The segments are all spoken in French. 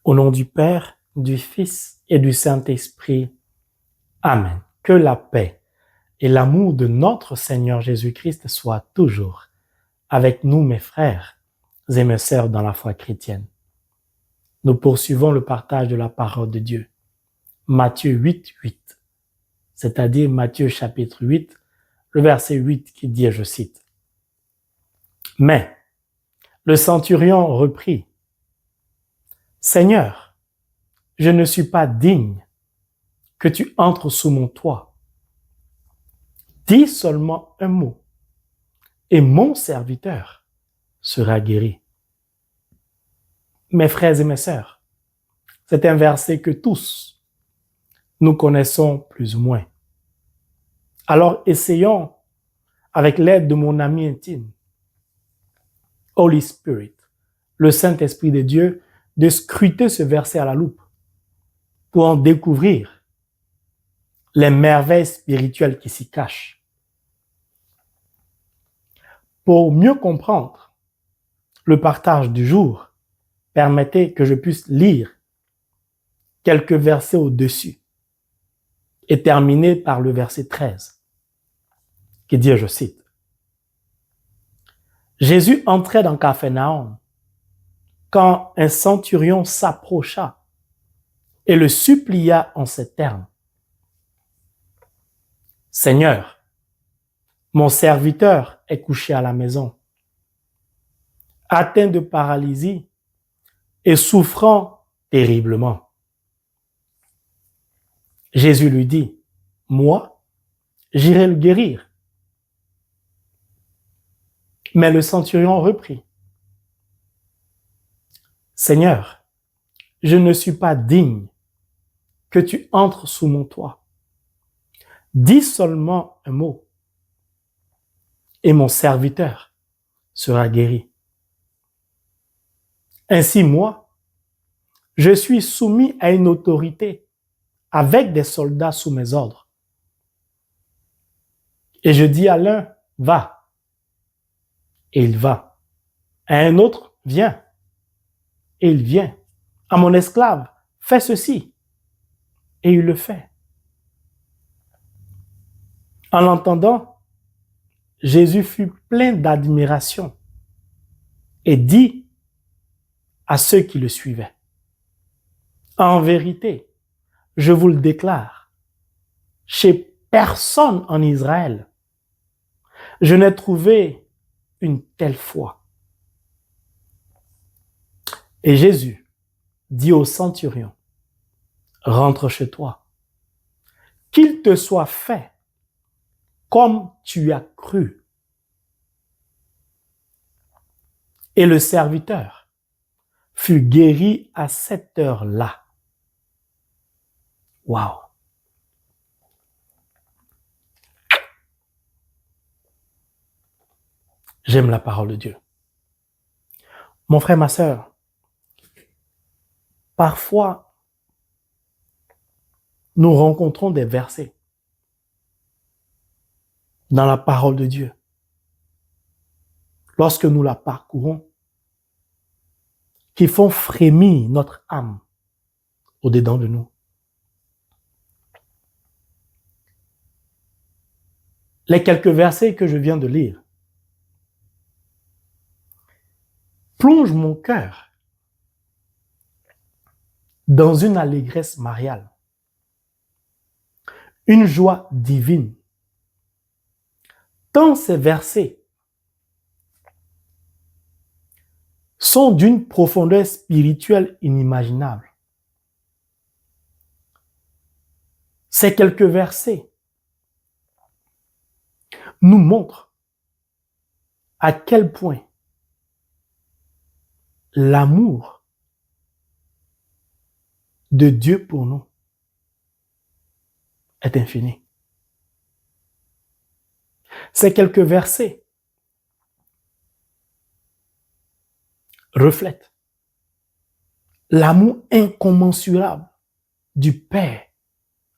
Au nom du Père, du Fils et du Saint-Esprit. Amen. Que la paix et l'amour de notre Seigneur Jésus-Christ soient toujours avec nous, mes frères et mes sœurs dans la foi chrétienne. Nous poursuivons le partage de la parole de Dieu. Matthieu 8, 8, c'est-à-dire Matthieu chapitre 8, le verset 8 qui dit, je cite, « Mais le centurion reprit, « Seigneur, je ne suis pas digne que tu entres sous mon toit. Dis seulement un mot, et mon serviteur sera guéri. » Mes frères et mes sœurs, c'est un verset que tous nous connaissons plus ou moins. Alors essayons, avec l'aide de mon ami intime, Holy Spirit, le Saint-Esprit de Dieu, de scruter ce verset à la loupe pour en découvrir les merveilles spirituelles qui s'y cachent. Pour mieux comprendre le partage du jour, permettez que je puisse lire quelques versets au-dessus et terminer par le verset 13 qui dit, je cite, « Jésus entrait dans Capharnaüm quand un centurion s'approcha et le supplia en ces termes. « Seigneur, mon serviteur est couché à la maison, atteint de paralysie et souffrant terriblement. » Jésus lui dit, « Moi, j'irai le guérir. » Mais le centurion reprit, « Seigneur, je ne suis pas digne que tu entres sous mon toit. Dis seulement un mot, et mon serviteur sera guéri. Ainsi, moi, je suis soumis à une autorité avec des soldats sous mes ordres. Et je dis à l'un, va, et il va. À un autre, viens, et il vient. À mon esclave, fais ceci, et il le fait. » En l'entendant, Jésus fut plein d'admiration et dit à ceux qui le suivaient, « En vérité, je vous le déclare, chez personne en Israël, je n'ai trouvé une telle foi. » Et Jésus dit au centurion, « Rentre chez toi, qu'il te soit fait comme tu as cru. » Et le serviteur fut guéri à cette heure-là. Waouh! J'aime la parole de Dieu. Mon frère, ma sœur, parfois, nous rencontrons des versets dans la parole de Dieu. Lorsque nous la parcourons, qui font frémir notre âme au-dedans de nous. Les quelques versets que je viens de lire plongent mon cœur dans une allégresse mariale, une joie divine. Tant ces versets sont d'une profondeur spirituelle inimaginable. Ces quelques versets nous montrent à quel point l'amour de Dieu pour nous est infini. Ces quelques versets reflètent l'amour incommensurable du Père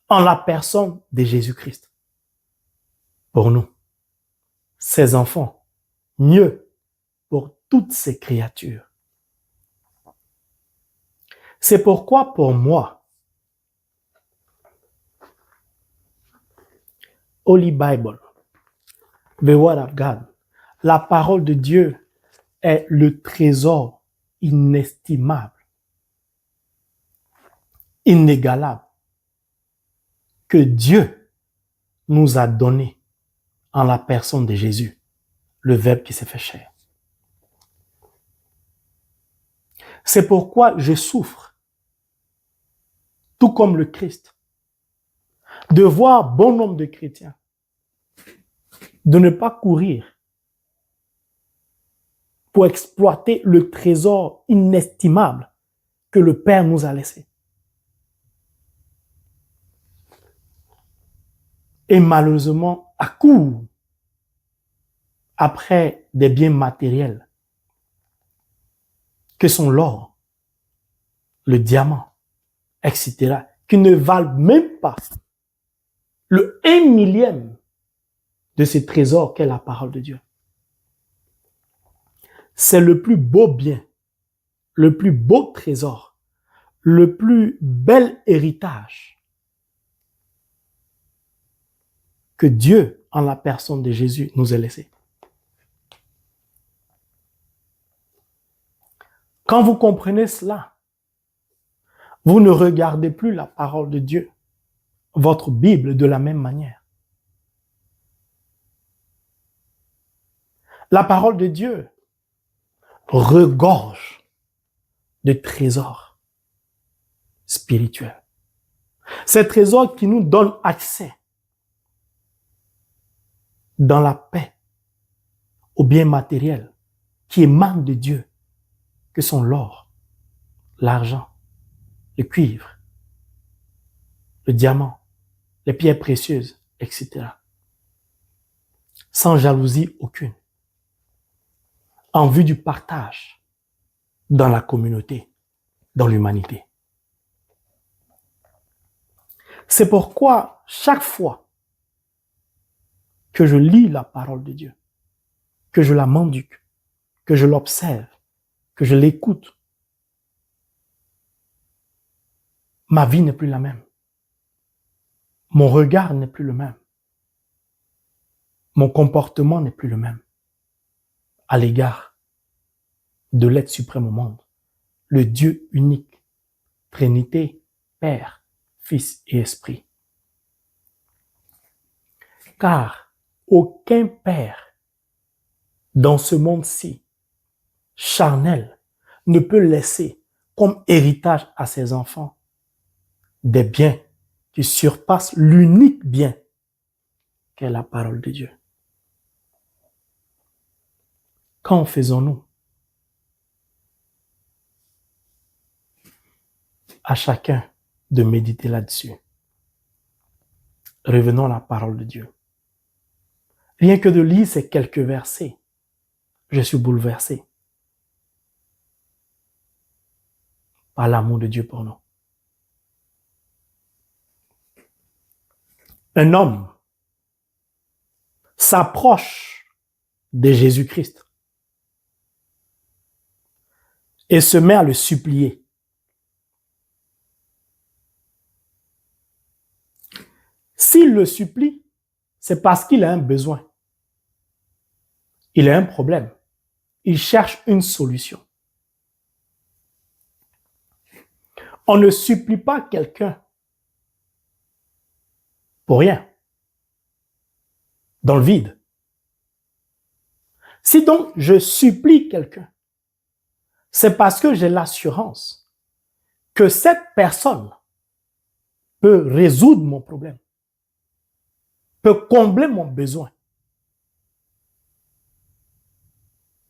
en la personne de Jésus-Christ pour nous, ses enfants, mieux pour toutes ses créatures. C'est pourquoi pour moi, Holy Bible, the Word of God, la parole de Dieu est le trésor inestimable, inégalable, que Dieu nous a donné en la personne de Jésus, le Verbe qui s'est fait chair. C'est pourquoi je souffre, tout comme le Christ, de voir bon nombre de chrétiens, de ne pas courir pour exploiter le trésor inestimable que le Père nous a laissé. Et malheureusement, à court, après des biens matériels, que sont l'or, le diamant, etc., qui ne valent même pas le 1/1000 de ces trésors qu'est la parole de Dieu. C'est le plus beau bien, le plus beau trésor, le plus bel héritage que Dieu, en la personne de Jésus, nous a laissé. Quand vous comprenez cela, vous ne regardez plus la parole de Dieu, votre Bible, de la même manière. La parole de Dieu regorge de trésors spirituels. Ces trésors qui nous donnent accès dans la paix aux biens matériels qui émanent de Dieu, que sont l'or, l'argent, le cuivre, le diamant, les pierres précieuses, etc. Sans jalousie aucune, en vue du partage dans la communauté, dans l'humanité. C'est pourquoi chaque fois que je lis la parole de Dieu, que je la mendique, que je l'observe, que je l'écoute, ma vie n'est plus la même. Mon regard n'est plus le même. Mon comportement n'est plus le même à l'égard de l'être suprême au monde, le Dieu unique, Trinité, Père, Fils et Esprit. Car aucun père dans ce monde-ci, charnel, ne peut laisser comme héritage à ses enfants des biens qui surpassent l'unique bien qu'est la parole de Dieu. Qu'en faisons-nous? À chacun de méditer là-dessus. Revenons à la parole de Dieu. Rien que de lire ces quelques versets, je suis bouleversé par l'amour de Dieu pour nous. Un homme s'approche de Jésus-Christ et se met à le supplier. S'il le supplie, c'est parce qu'il a un besoin. Il a un problème. Il cherche une solution. On ne supplie pas quelqu'un pour rien, dans le vide. Si donc je supplie quelqu'un, c'est parce que j'ai l'assurance que cette personne peut résoudre mon problème, peut combler mon besoin.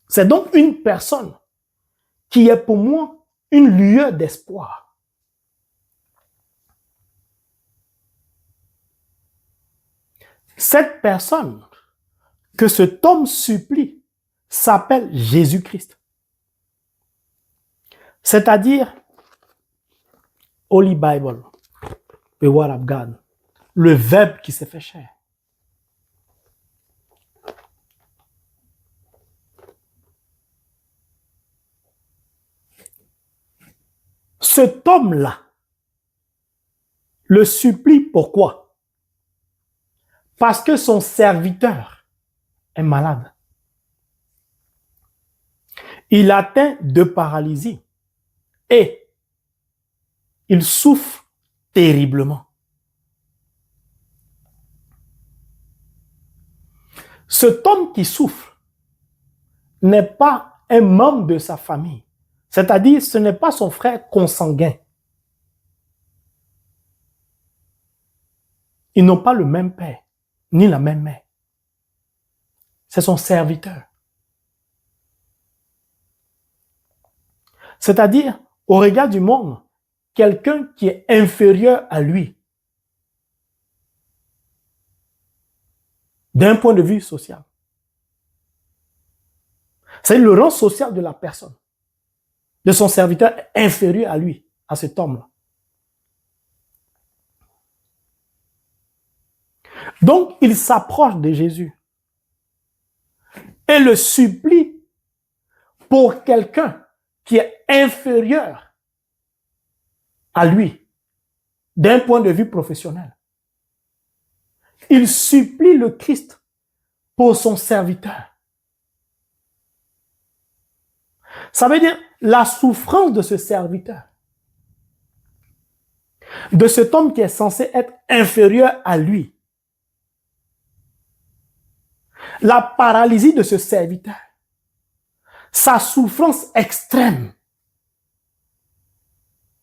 C'est donc une personne qui est pour moi une lueur d'espoir. Cette personne que cet homme supplie s'appelle Jésus-Christ. C'est-à-dire Holy Bible, the Word of God, le Verbe qui s'est fait chair. Cet homme-là le supplie pourquoi? Parce que son serviteur est malade. Il atteint de paralysie et il souffre terriblement. Cet homme qui souffre n'est pas un membre de sa famille. C'est-à-dire, ce n'est pas son frère consanguin. Ils n'ont pas le même père, ni la même mère. C'est son serviteur. C'est-à-dire, au regard du monde, quelqu'un qui est inférieur à lui, d'un point de vue social. C'est le rang social de la personne, de son serviteur inférieur à lui, à cet homme-là. Donc, il s'approche de Jésus et le supplie pour quelqu'un qui est inférieur à lui, d'un point de vue professionnel. Il supplie le Christ pour son serviteur. Ça veut dire la souffrance de ce serviteur, de cet homme qui est censé être inférieur à lui, la paralysie de ce serviteur, sa souffrance extrême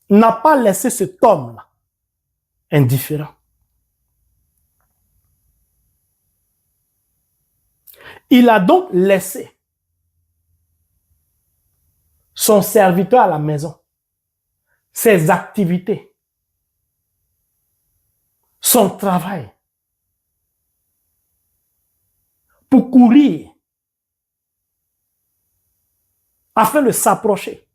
n'a pas laissé cet homme-là indifférent. Il a donc laissé son serviteur à la maison, ses activités, son travail, pour courir afin de s'approcher,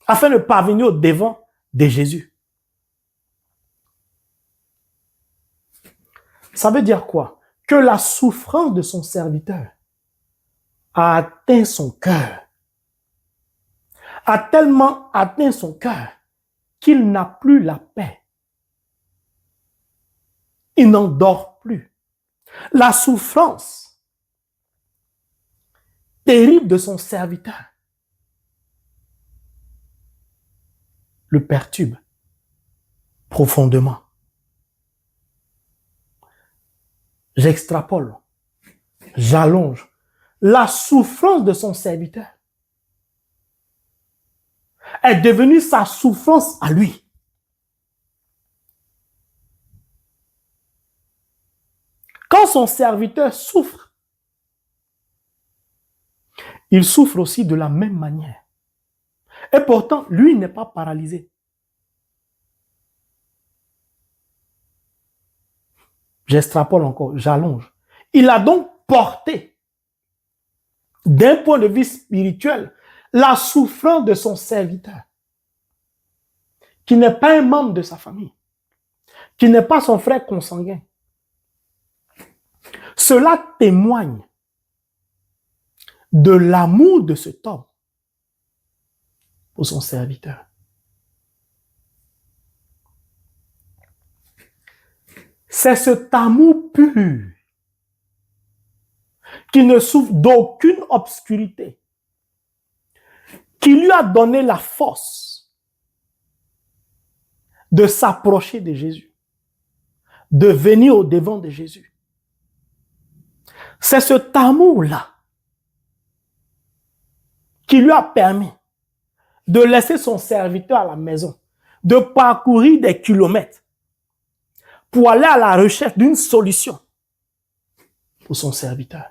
afin de parvenir au devant de Jésus. Ça veut dire quoi? Que la souffrance de son serviteur a atteint son cœur, a tellement atteint son cœur qu'il n'a plus la paix. Il n'en dort plus. La souffrance terrible de son serviteur le perturbe profondément. J'extrapole, j'allonge. La souffrance de son serviteur est devenue sa souffrance à lui. Quand son serviteur souffre, il souffre aussi de la même manière. Et pourtant, lui n'est pas paralysé. J'extrapole encore, j'allonge. Il a donc porté, d'un point de vue spirituel, la souffrance de son serviteur, qui n'est pas un membre de sa famille, qui n'est pas son frère consanguin. Cela témoigne de l'amour de cet homme pour son serviteur. C'est cet amour pur qui ne souffre d'aucune obscurité, qui lui a donné la force de s'approcher de Jésus, de venir au devant de Jésus. C'est cet amour-là qui lui a permis de laisser son serviteur à la maison, de parcourir des kilomètres pour aller à la recherche d'une solution pour son serviteur.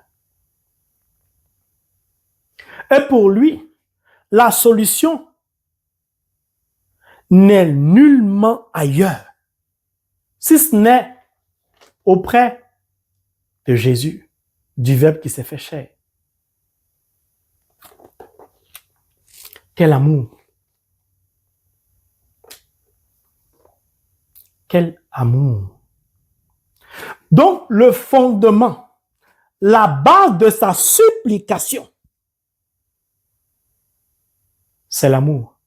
Et pour lui, la solution n'est nullement ailleurs, si ce n'est auprès de Jésus, du Verbe qui s'est fait chair. Quel amour! Quel amour! Donc, le fondement, la base de sa supplication, c'est l'amour.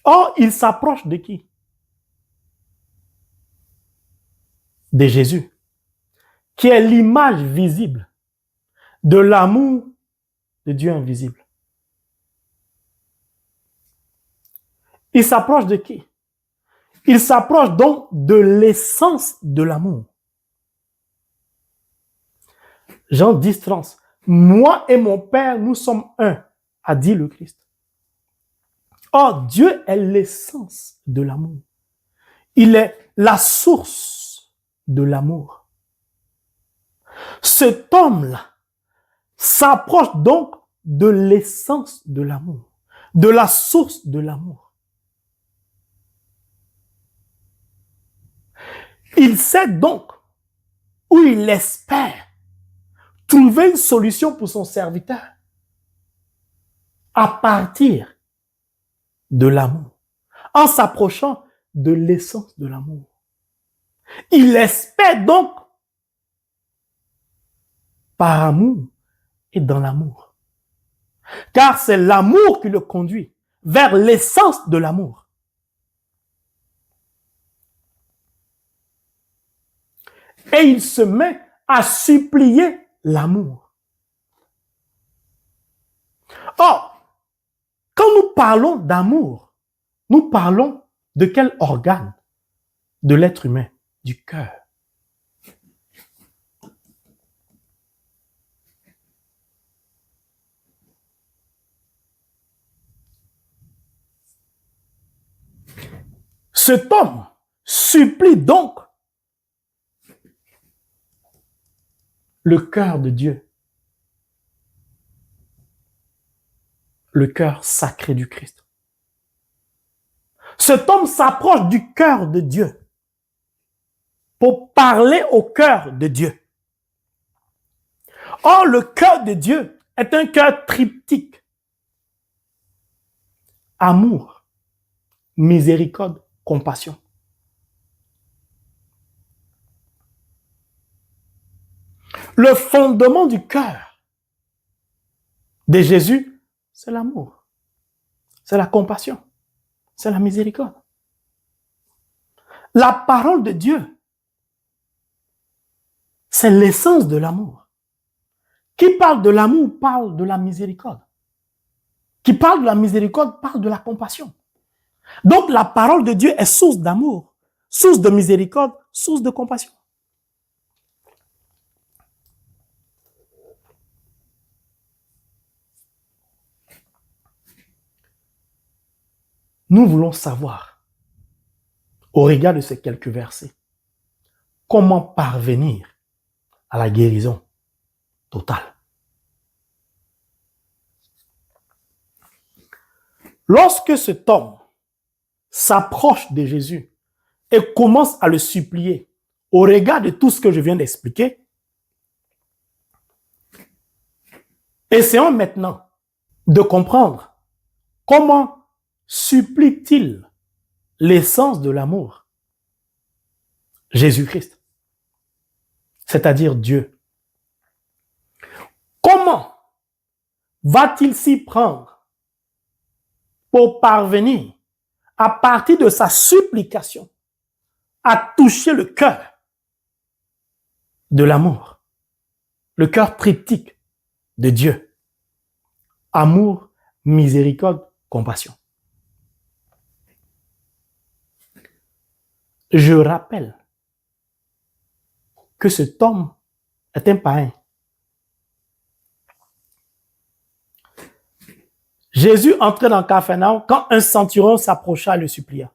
Or, il s'approche de qui? De Jésus, qui est l'image visible de l'amour de Dieu invisible. Il s'approche de qui? Il s'approche donc de l'essence de l'amour. Jean 10, 30. Moi et mon Père, nous sommes un, a dit le Christ. Or, Dieu est l'essence de l'amour. Il est la source de l'amour. Cet homme-là s'approche donc de l'essence de l'amour, de la source de l'amour. Il sait donc où il espère trouver une solution pour son serviteur à partir de l'amour, en s'approchant de l'essence de l'amour. Il espère donc par amour et dans l'amour. Car c'est l'amour qui le conduit vers l'essence de l'amour. Et il se met à supplier l'amour. Or, quand nous parlons d'amour, nous parlons de quel organe de l'être humain? Du cœur. Cet homme supplie donc le cœur de Dieu, le cœur sacré du Christ. Cet homme s'approche du cœur de Dieu pour parler au cœur de Dieu. Or, le cœur de Dieu est un cœur triptyque. Amour, miséricorde, compassion. Le fondement du cœur de Jésus, c'est l'amour, c'est la compassion, c'est la miséricorde. La parole de Dieu, c'est l'essence de l'amour. Qui parle de l'amour parle de la miséricorde. Qui parle de la miséricorde parle de la compassion. Donc la parole de Dieu est source d'amour, source de miséricorde, source de compassion. Nous voulons savoir, au regard de ces quelques versets, comment parvenir à la guérison totale. Lorsque cet homme s'approche de Jésus et commence à le supplier au regard de tout ce que je viens d'expliquer, essayons maintenant de comprendre comment supplie-t-il l'essence de l'amour? Jésus-Christ, c'est-à-dire Dieu. Comment va-t-il s'y prendre pour parvenir, à partir de sa supplication, à toucher le cœur de l'amour, le cœur triptyque de Dieu? Amour, miséricorde, compassion. Je rappelle que cet homme est un païen. Jésus entrait dans Capharnaüm quand un centurion s'approcha et le supplia.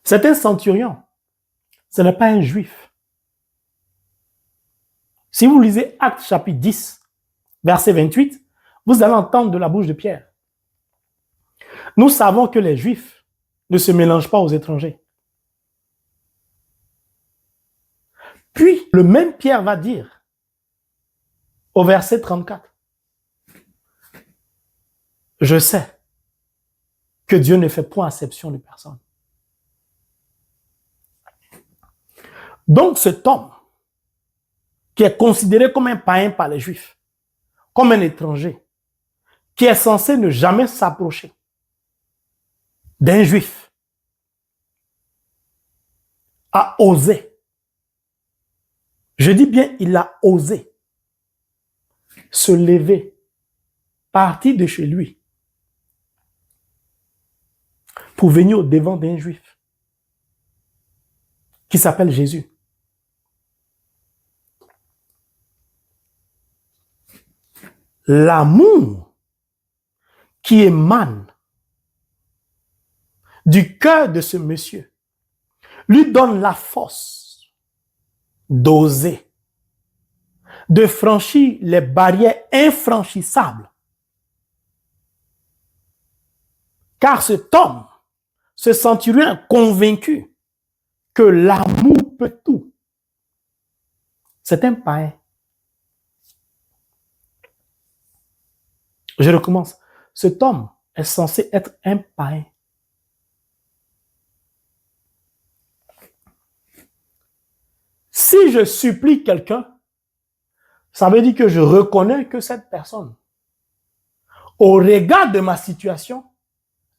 C'est un centurion, ce n'est pas un juif. Si vous lisez Actes chapitre 10, verset 28, vous allez entendre de la bouche de Pierre. Nous savons que les juifs ne se mélangent pas aux étrangers. Puis, le même Pierre va dire, au verset 34, je sais que Dieu ne fait point acception de personne. Donc, cet homme, qui est considéré comme un païen par les Juifs, comme un étranger, qui est censé ne jamais s'approcher d'un juif a osé, je dis bien il a osé se lever, partir de chez lui pour venir au devant d'un juif qui s'appelle Jésus. L'amour qui émane du cœur de ce monsieur lui donne la force d'oser, de franchir les barrières infranchissables. Car cet homme se sentirait convaincu que l'amour peut tout. C'est un païen. Je recommence. Cet homme est censé être un païen. Si je supplie quelqu'un, ça veut dire que je reconnais que cette personne, au regard de ma situation,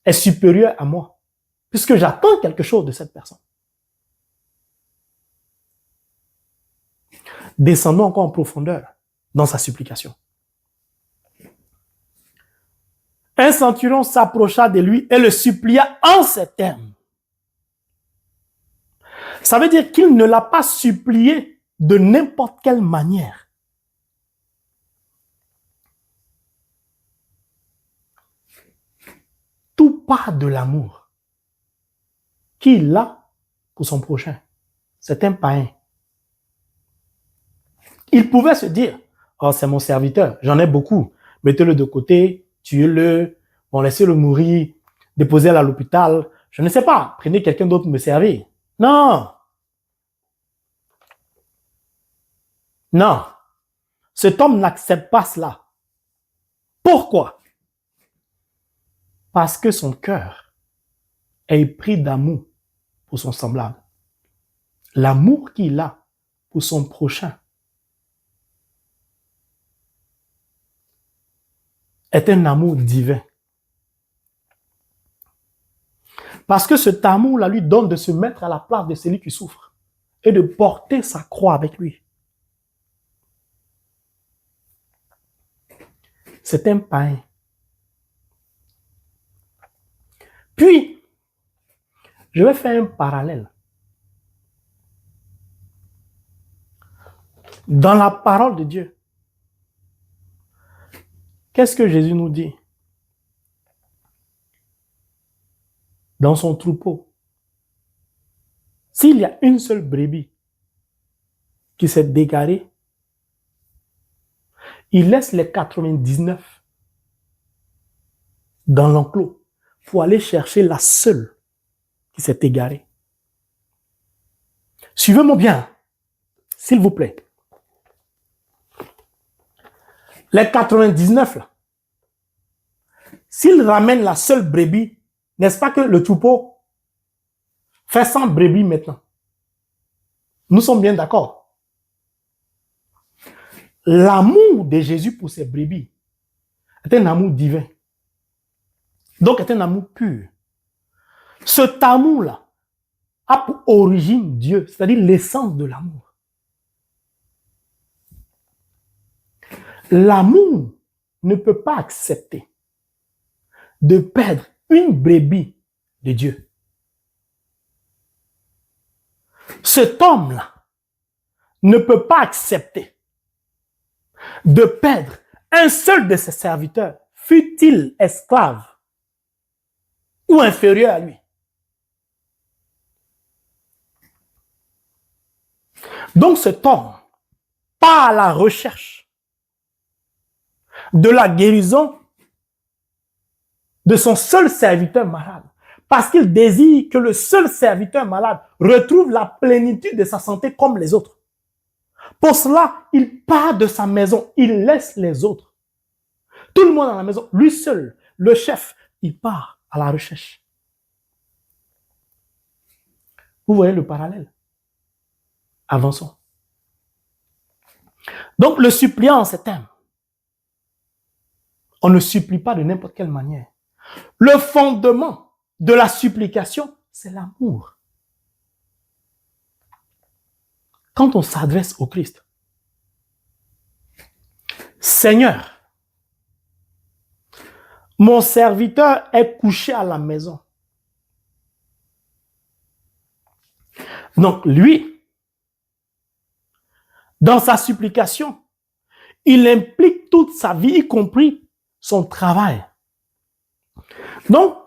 est supérieure à moi, puisque j'attends quelque chose de cette personne. Descendons encore en profondeur dans sa supplication. Un centurion s'approcha de lui et le supplia en ces termes. Ça veut dire qu'il ne l'a pas supplié de n'importe quelle manière. Tout part de l'amour qu'il a pour son prochain. C'est un païen. Il pouvait se dire, oh, c'est mon serviteur, j'en ai beaucoup, mettez-le de côté, tuez-le, bon, laissez-le mourir, déposez-le à l'hôpital, je ne sais pas, prenez quelqu'un d'autre me servir. Non. Non. Cet homme n'accepte pas cela. Pourquoi? Parce que son cœur est pris d'amour pour son semblable. L'amour qu'il a pour son prochain est un amour divin. Parce que cet amour-là lui donne de se mettre à la place de celui qui souffre et de porter sa croix avec lui. C'est un païen. Puis, je vais faire un parallèle. Dans la parole de Dieu, qu'est-ce que Jésus nous dit? Dans son troupeau, s'il y a une seule brebis qui s'est dégarée, il laisse les 99 dans l'enclos pour aller chercher la seule qui s'est égarée. Suivez-moi bien, s'il vous plaît. Les 99 là, s'il ramène la seule brebis, n'est-ce pas que le troupeau fait 100 brebis maintenant? Nous sommes bien d'accord. L'amour de Jésus pour ses brebis est un amour divin. Donc, est un amour pur. Cet amour-là a pour origine Dieu, c'est-à-dire l'essence de l'amour. L'amour ne peut pas accepter de perdre une brebis de Dieu. Cet homme-là ne peut pas accepter de perdre un seul de ses serviteurs, fût-il esclave ou inférieur à lui. Donc cet homme part à la recherche de la guérison de son seul serviteur malade, parce qu'il désire que le seul serviteur malade retrouve la plénitude de sa santé comme les autres. Pour cela, il part de sa maison, il laisse les autres. Tout le monde à la maison, lui seul, le chef, il part à la recherche. Vous voyez le parallèle? Avançons. Donc le suppliant en ces termes, on ne supplie pas de n'importe quelle manière. Le fondement de la supplication, c'est l'amour. Quand on s'adresse au Christ, Seigneur, mon serviteur est couché à la maison. Donc lui, dans sa supplication, il implique toute sa vie, y compris son travail. Donc,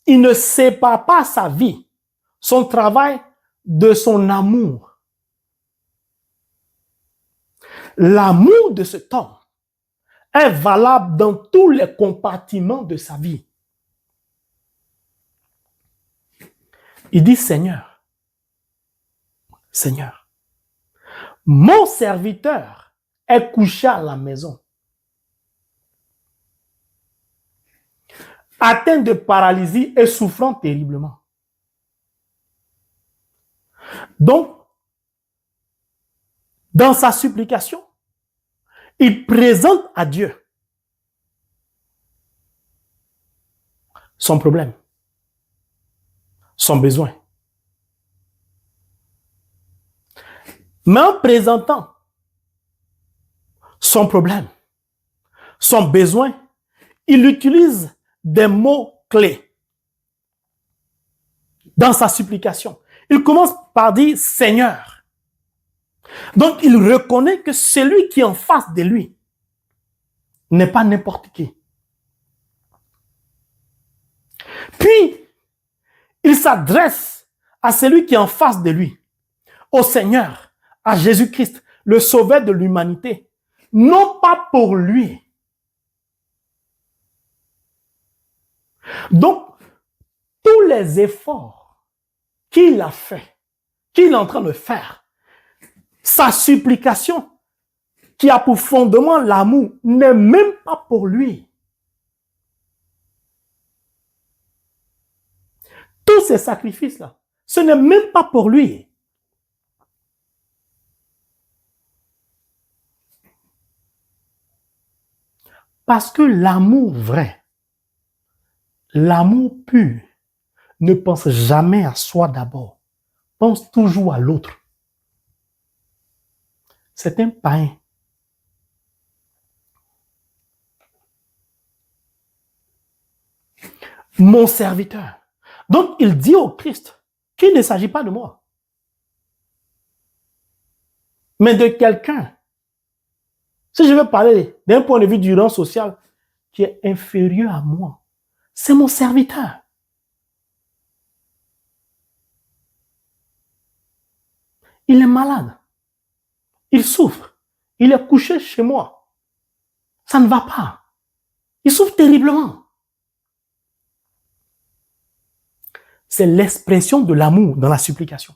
il ne sépare pas sa vie, son travail, de son amour. L'amour de cet homme est valable dans tous les compartiments de sa vie. Il dit, Seigneur, Seigneur, mon serviteur est couché à la maison, atteint de paralysie et souffrant terriblement. Donc, dans sa supplication, il présente à Dieu son problème, son besoin. Mais en présentant son problème, son besoin, il utilise des mots clés dans sa supplication. Il commence par dire Seigneur. Donc il reconnaît que celui qui est en face de lui n'est pas n'importe qui. Puis, il s'adresse à celui qui est en face de lui, au Seigneur, à Jésus-Christ, le sauveur de l'humanité, non pas pour lui. Donc, tous les efforts qu'il a fait, qu'il est en train de faire, sa supplication qui a pour fondement l'amour n'est même pas pour lui. Tous ces sacrifices-là, ce n'est même pas pour lui. Parce que l'amour vrai, l'amour pur, ne pense jamais à soi d'abord, pense toujours à l'autre. C'est un païen. Mon serviteur. Donc, il dit au Christ qu'il ne s'agit pas de moi, mais de quelqu'un. Si je veux parler d'un point de vue du rang social qui est inférieur à moi, c'est mon serviteur. Il est malade. Il souffre. Il est couché chez moi. Ça ne va pas. Il souffre terriblement. C'est l'expression de l'amour dans la supplication.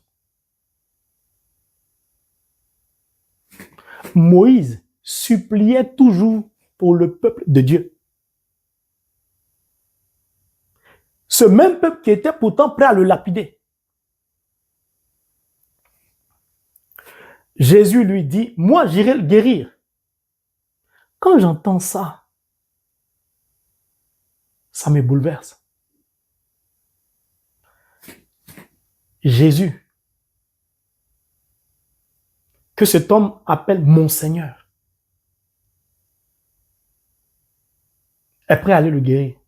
Moïse suppliait toujours pour le peuple de Dieu. Ce même peuple qui était pourtant prêt à le lapider. Jésus lui dit, moi j'irai le guérir. Quand j'entends ça, ça me bouleverse. Jésus, que cet homme appelle mon Seigneur, est prêt à aller le guérir.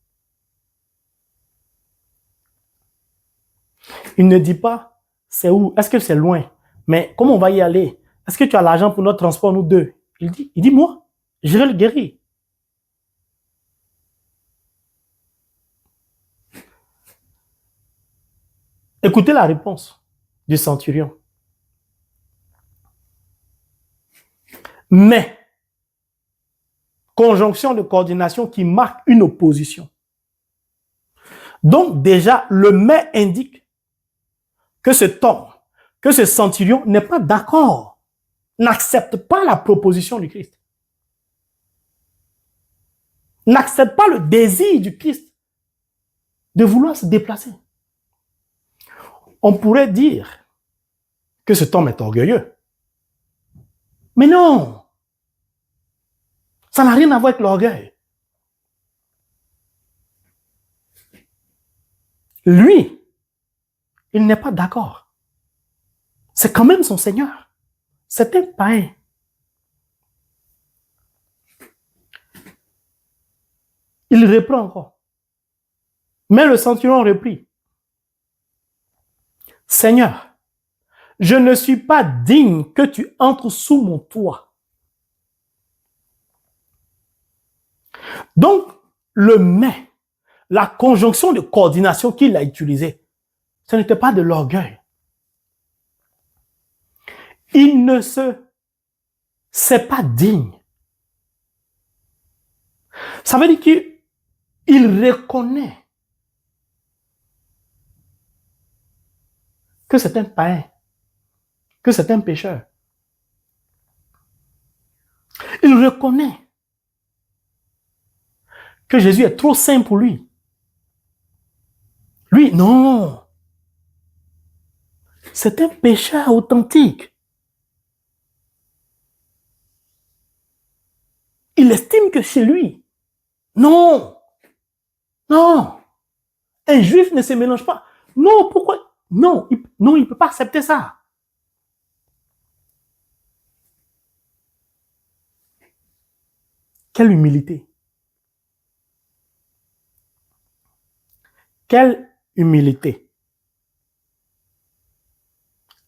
Il ne dit pas, c'est où? Est-ce que c'est loin? Mais comment on va y aller? Est-ce que tu as l'argent pour notre transport, nous deux? Il dit, moi, j'irai le guérir. Écoutez la réponse du centurion. Mais, conjonction de coordination qui marque une opposition. Donc déjà, le mais indique que cet homme, que ce centurion n'est pas d'accord, n'accepte pas la proposition du Christ. N'accepte pas le désir du Christ de vouloir se déplacer. On pourrait dire que cet homme est orgueilleux. Mais non, ça n'a rien à voir avec l'orgueil. lui, il n'est pas d'accord. C'est quand même son Seigneur. C'est un païen. Il reprend encore. Mais le centurion reprit. Seigneur, je ne suis pas digne que tu entres sous mon toit. Donc, le mais, la conjonction de coordination qu'il a utilisée, ce n'était pas de l'orgueil. Il ne c'est pas digne. Ça veut dire qu'il reconnaît que c'est un païen, que c'est un pécheur. Il reconnaît que Jésus est trop saint pour lui. Lui, non. C'est un pécheur authentique. Il estime que chez lui, non, non, un juif ne se mélange pas. Non, pourquoi? Non, il ne peut pas accepter ça. Quelle humilité. Quelle humilité.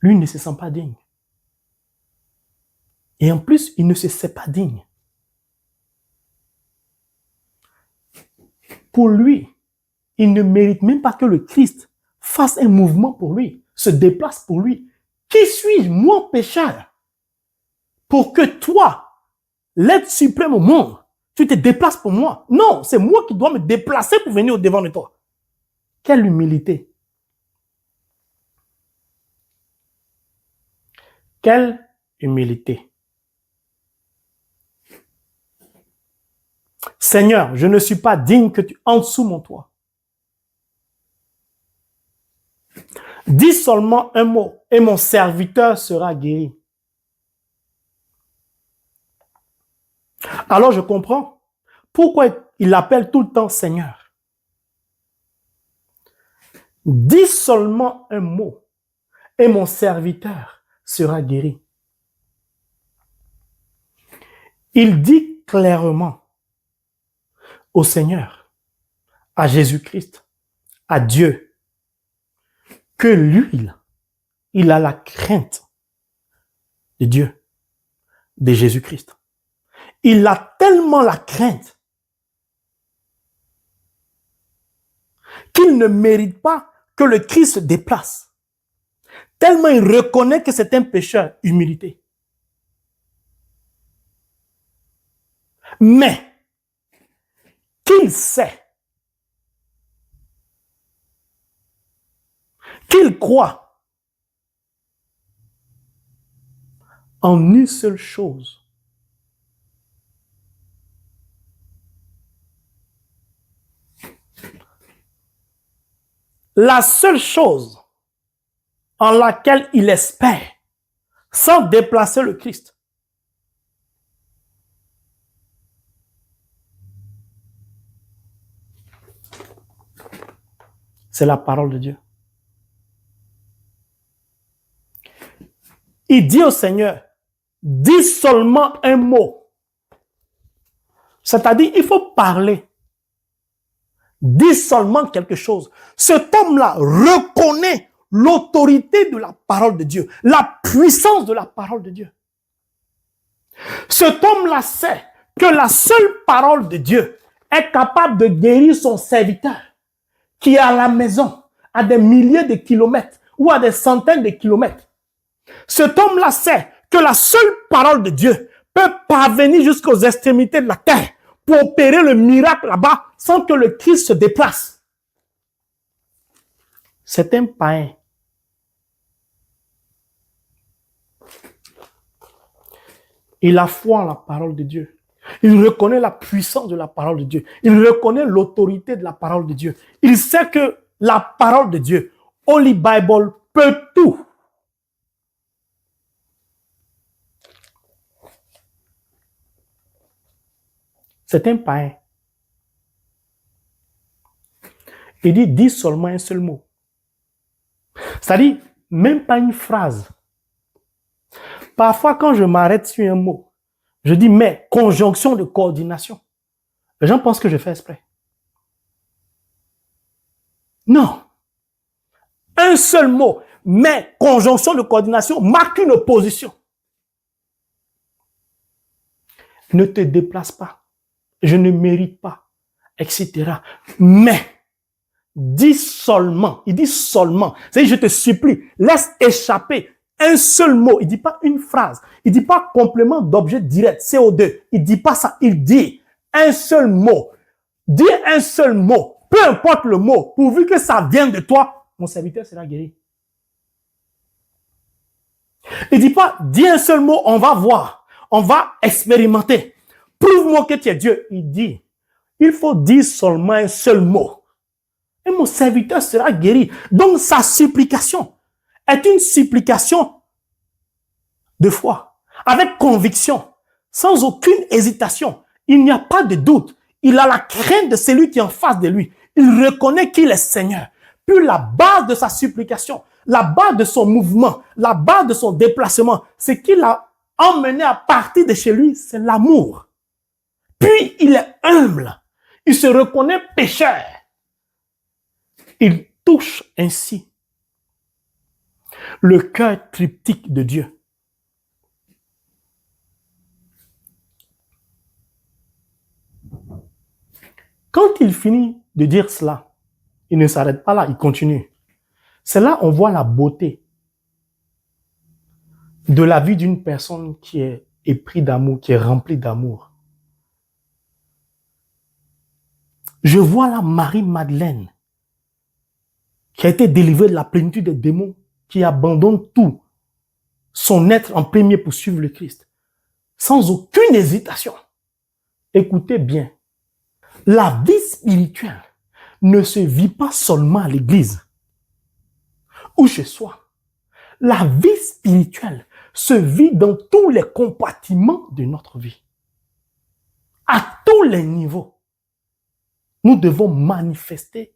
Lui ne se sent pas digne. Et en plus, il ne se sait pas digne. Pour lui, il ne mérite même pas que le Christ fasse un mouvement pour lui, se déplace pour lui. Qui suis-je, moi, pécheur, pour que toi, l'être suprême au monde, tu te déplaces pour moi? Non, c'est moi qui dois me déplacer pour venir au devant de toi. Quelle humilité. Quelle humilité. Seigneur, je ne suis pas digne que tu entres sous mon toit. Dis seulement un mot et mon serviteur sera guéri. Alors je comprends pourquoi il l'appelle tout le temps Seigneur. Dis seulement un mot et mon serviteur sera guéri. Il dit clairement au Seigneur, à Jésus-Christ, à Dieu, que lui, il a la crainte de Dieu, de Jésus-Christ. Il a tellement la crainte qu'il ne mérite pas que le Christ se déplace. Tellement il reconnaît que c'est un pécheur, humilité. Mais qu'il sait, qu'il croit en une seule chose. La seule chose en laquelle il espère, sans déplacer le Christ, c'est la parole de Dieu. Il dit au Seigneur, dis seulement un mot. C'est-à-dire, il faut parler. Dis seulement quelque chose. Cet homme-là reconnaît l'autorité de la parole de Dieu, la puissance de la parole de Dieu. Cet homme-là sait que la seule parole de Dieu est capable de guérir son serviteur qui est à la maison, à des milliers de kilomètres ou à des centaines de kilomètres. Cet homme-là sait que la seule parole de Dieu peut parvenir jusqu'aux extrémités de la terre pour opérer le miracle là-bas sans que le Christ se déplace. C'est un païen. Il a foi en la parole de Dieu. Il reconnaît la puissance de la parole de Dieu. Il reconnaît l'autorité de la parole de Dieu. Il sait que la parole de Dieu, Holy Bible, peut tout. C'est un païen. Il dit, dis seulement un seul mot. C'est-à-dire, même pas une phrase. Parfois, quand je m'arrête sur un mot, je dis, mais conjonction de coordination. Les gens pensent que je fais exprès. Non. Un seul mot, mais conjonction de coordination marque une opposition. Ne te déplace pas. Je ne mérite pas, etc. Mais, dis seulement. Il dit seulement. C'est-à-dire, je te supplie, laisse échapper un seul mot. Il ne dit pas une phrase. Il ne dit pas complément d'objet direct, CO2. Il ne dit pas ça. Il dit un seul mot. Dis un seul mot. Peu importe le mot, pourvu que ça vienne de toi, mon serviteur sera guéri. Il ne dit pas, dis un seul mot, on va voir. On va expérimenter. Prouve-moi que tu es Dieu. Il dit, il faut dire seulement un seul mot. Et mon serviteur sera guéri. Donc sa supplication est une supplication de foi, avec conviction, sans aucune hésitation. Il n'y a pas de doute. Il a la crainte de celui qui est en face de lui. Il reconnaît qu'il est Seigneur. Puis la base de sa supplication, la base de son mouvement, la base de son déplacement, ce qu'il a emmené à partir de chez lui, c'est l'amour. Puis il est humble. Il se reconnaît pécheur. Il touche ainsi le cœur triptyque de Dieu. Quand il finit de dire cela, il ne s'arrête pas là, il continue. C'est là on voit la beauté de la vie d'une personne qui est épris d'amour, qui est remplie d'amour. Je vois là Marie-Madeleine, qui a été délivrée de la plénitude des démons, qui abandonne tout, son être en premier pour suivre le Christ, sans aucune hésitation. Écoutez bien, la vie spirituelle ne se vit pas seulement à l'église ou chez soi. La vie spirituelle se vit dans tous les compartiments de notre vie. À tous les niveaux, nous devons manifester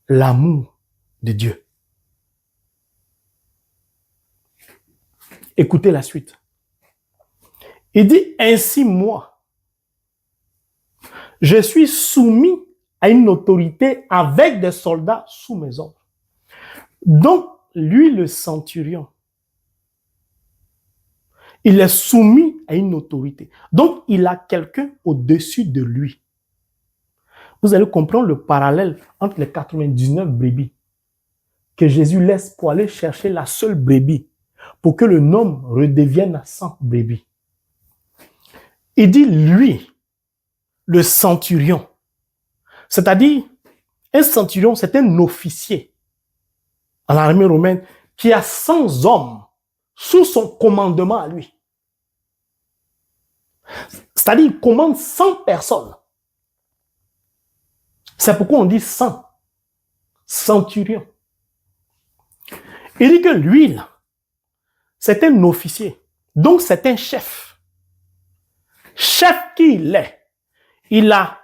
l'amour de Dieu. Écoutez la suite. Il dit, ainsi moi, je suis soumis à une autorité avec des soldats sous mes ordres. Donc, lui, le centurion, il est soumis à une autorité. Donc, il a quelqu'un au-dessus de lui. Vous allez comprendre le parallèle entre les 99 brebis que Jésus laisse pour aller chercher la seule brebis pour que le nombre redevienne à 100 brebis. Il dit, lui, le centurion, c'est-à-dire, un centurion, c'est un officier à l'armée romaine qui a 100 hommes sous son commandement à lui. C'est-à-dire, il commande 100 personnes. C'est pourquoi on dit 100. Centurion. Il dit que lui, là, c'est un officier. Donc, c'est un chef. Chef qui il est. Il a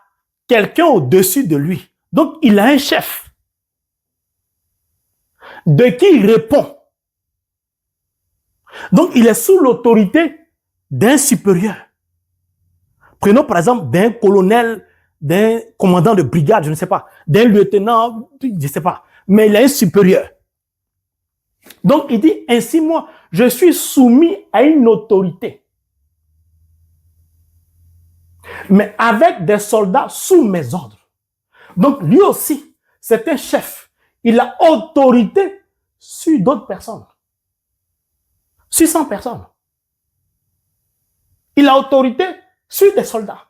quelqu'un au-dessus de lui. Donc, il a un chef. De qui il répond. Donc, il est sous l'autorité d'un supérieur. Prenons par exemple d'un colonel, d'un commandant de brigade, je ne sais pas, d'un lieutenant, je ne sais pas, mais il est un supérieur. Donc, il dit, ainsi moi, je suis soumis à une autorité. Mais avec des soldats sous mes ordres. Donc, lui aussi, c'est un chef. Il a autorité sur d'autres personnes. Sur 100 personnes. Il a autorité sur des soldats.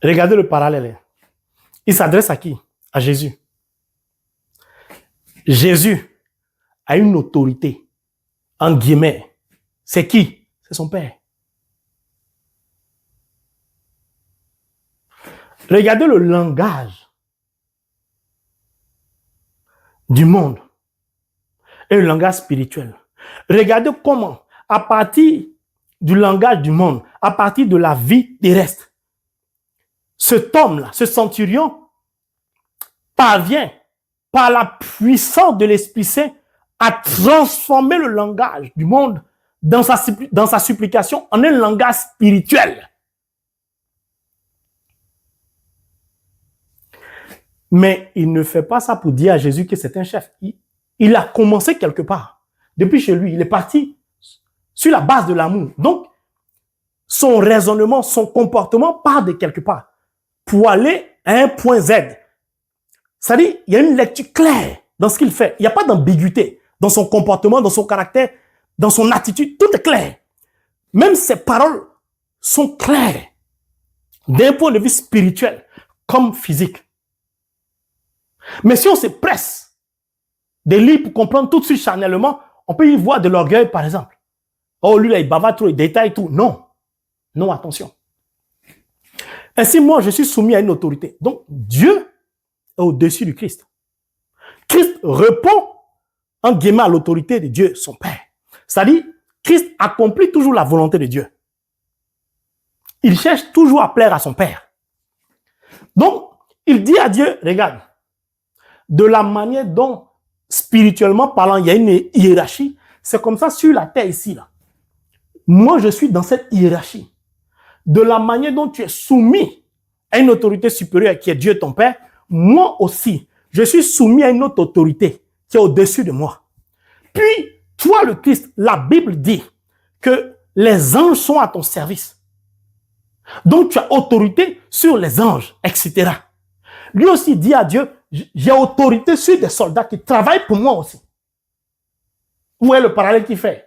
Regardez le parallèle. Il s'adresse à qui? À Jésus. Jésus a une autorité, en guillemets. C'est qui? C'est son Père. Regardez le langage du monde et le langage spirituel. Regardez comment, à partir du langage du monde, à partir de la vie terrestre, cet homme-là, ce centurion, parvient, par la puissance de l'Esprit Saint, à transformer le langage du monde dans sa supplication en un langage spirituel. Mais il ne fait pas ça pour dire à Jésus que c'est un chef. Il a commencé quelque part. Depuis chez lui, il est parti sur la base de l'amour. Donc, son raisonnement, son comportement part de quelque part pour aller à un point Z. C'est-à-dire, il y a une lecture claire dans ce qu'il fait. Il n'y a pas d'ambiguïté dans son comportement, dans son caractère, dans son attitude. Tout est clair. Même ses paroles sont claires d'un point de vue spirituel comme physique. Mais si on se presse des livres pour comprendre tout de suite charnellement, on peut y voir de l'orgueil, par exemple. Oh, lui, là, il bavard trop, il détaille tout. Non. Non, attention. Ainsi, moi, je suis soumis à une autorité. Donc, Dieu est au-dessus du Christ. Christ répond, en guillemets, à l'autorité de Dieu, son Père. C'est-à-dire, Christ accomplit toujours la volonté de Dieu. Il cherche toujours à plaire à son Père. Donc, il dit à Dieu, regarde, de la manière dont, spirituellement parlant, il y a une hiérarchie, c'est comme ça sur la terre ici, là. Moi, je suis dans cette hiérarchie. De la manière dont tu es soumis à une autorité supérieure qui est Dieu ton Père, moi aussi, je suis soumis à une autre autorité qui est au-dessus de moi. Puis, toi, le Christ, la Bible dit que les anges sont à ton service. Donc, tu as autorité sur les anges, etc. Lui aussi dit à Dieu, j'ai autorité sur des soldats qui travaillent pour moi aussi. Où est le parallèle qu'il fait?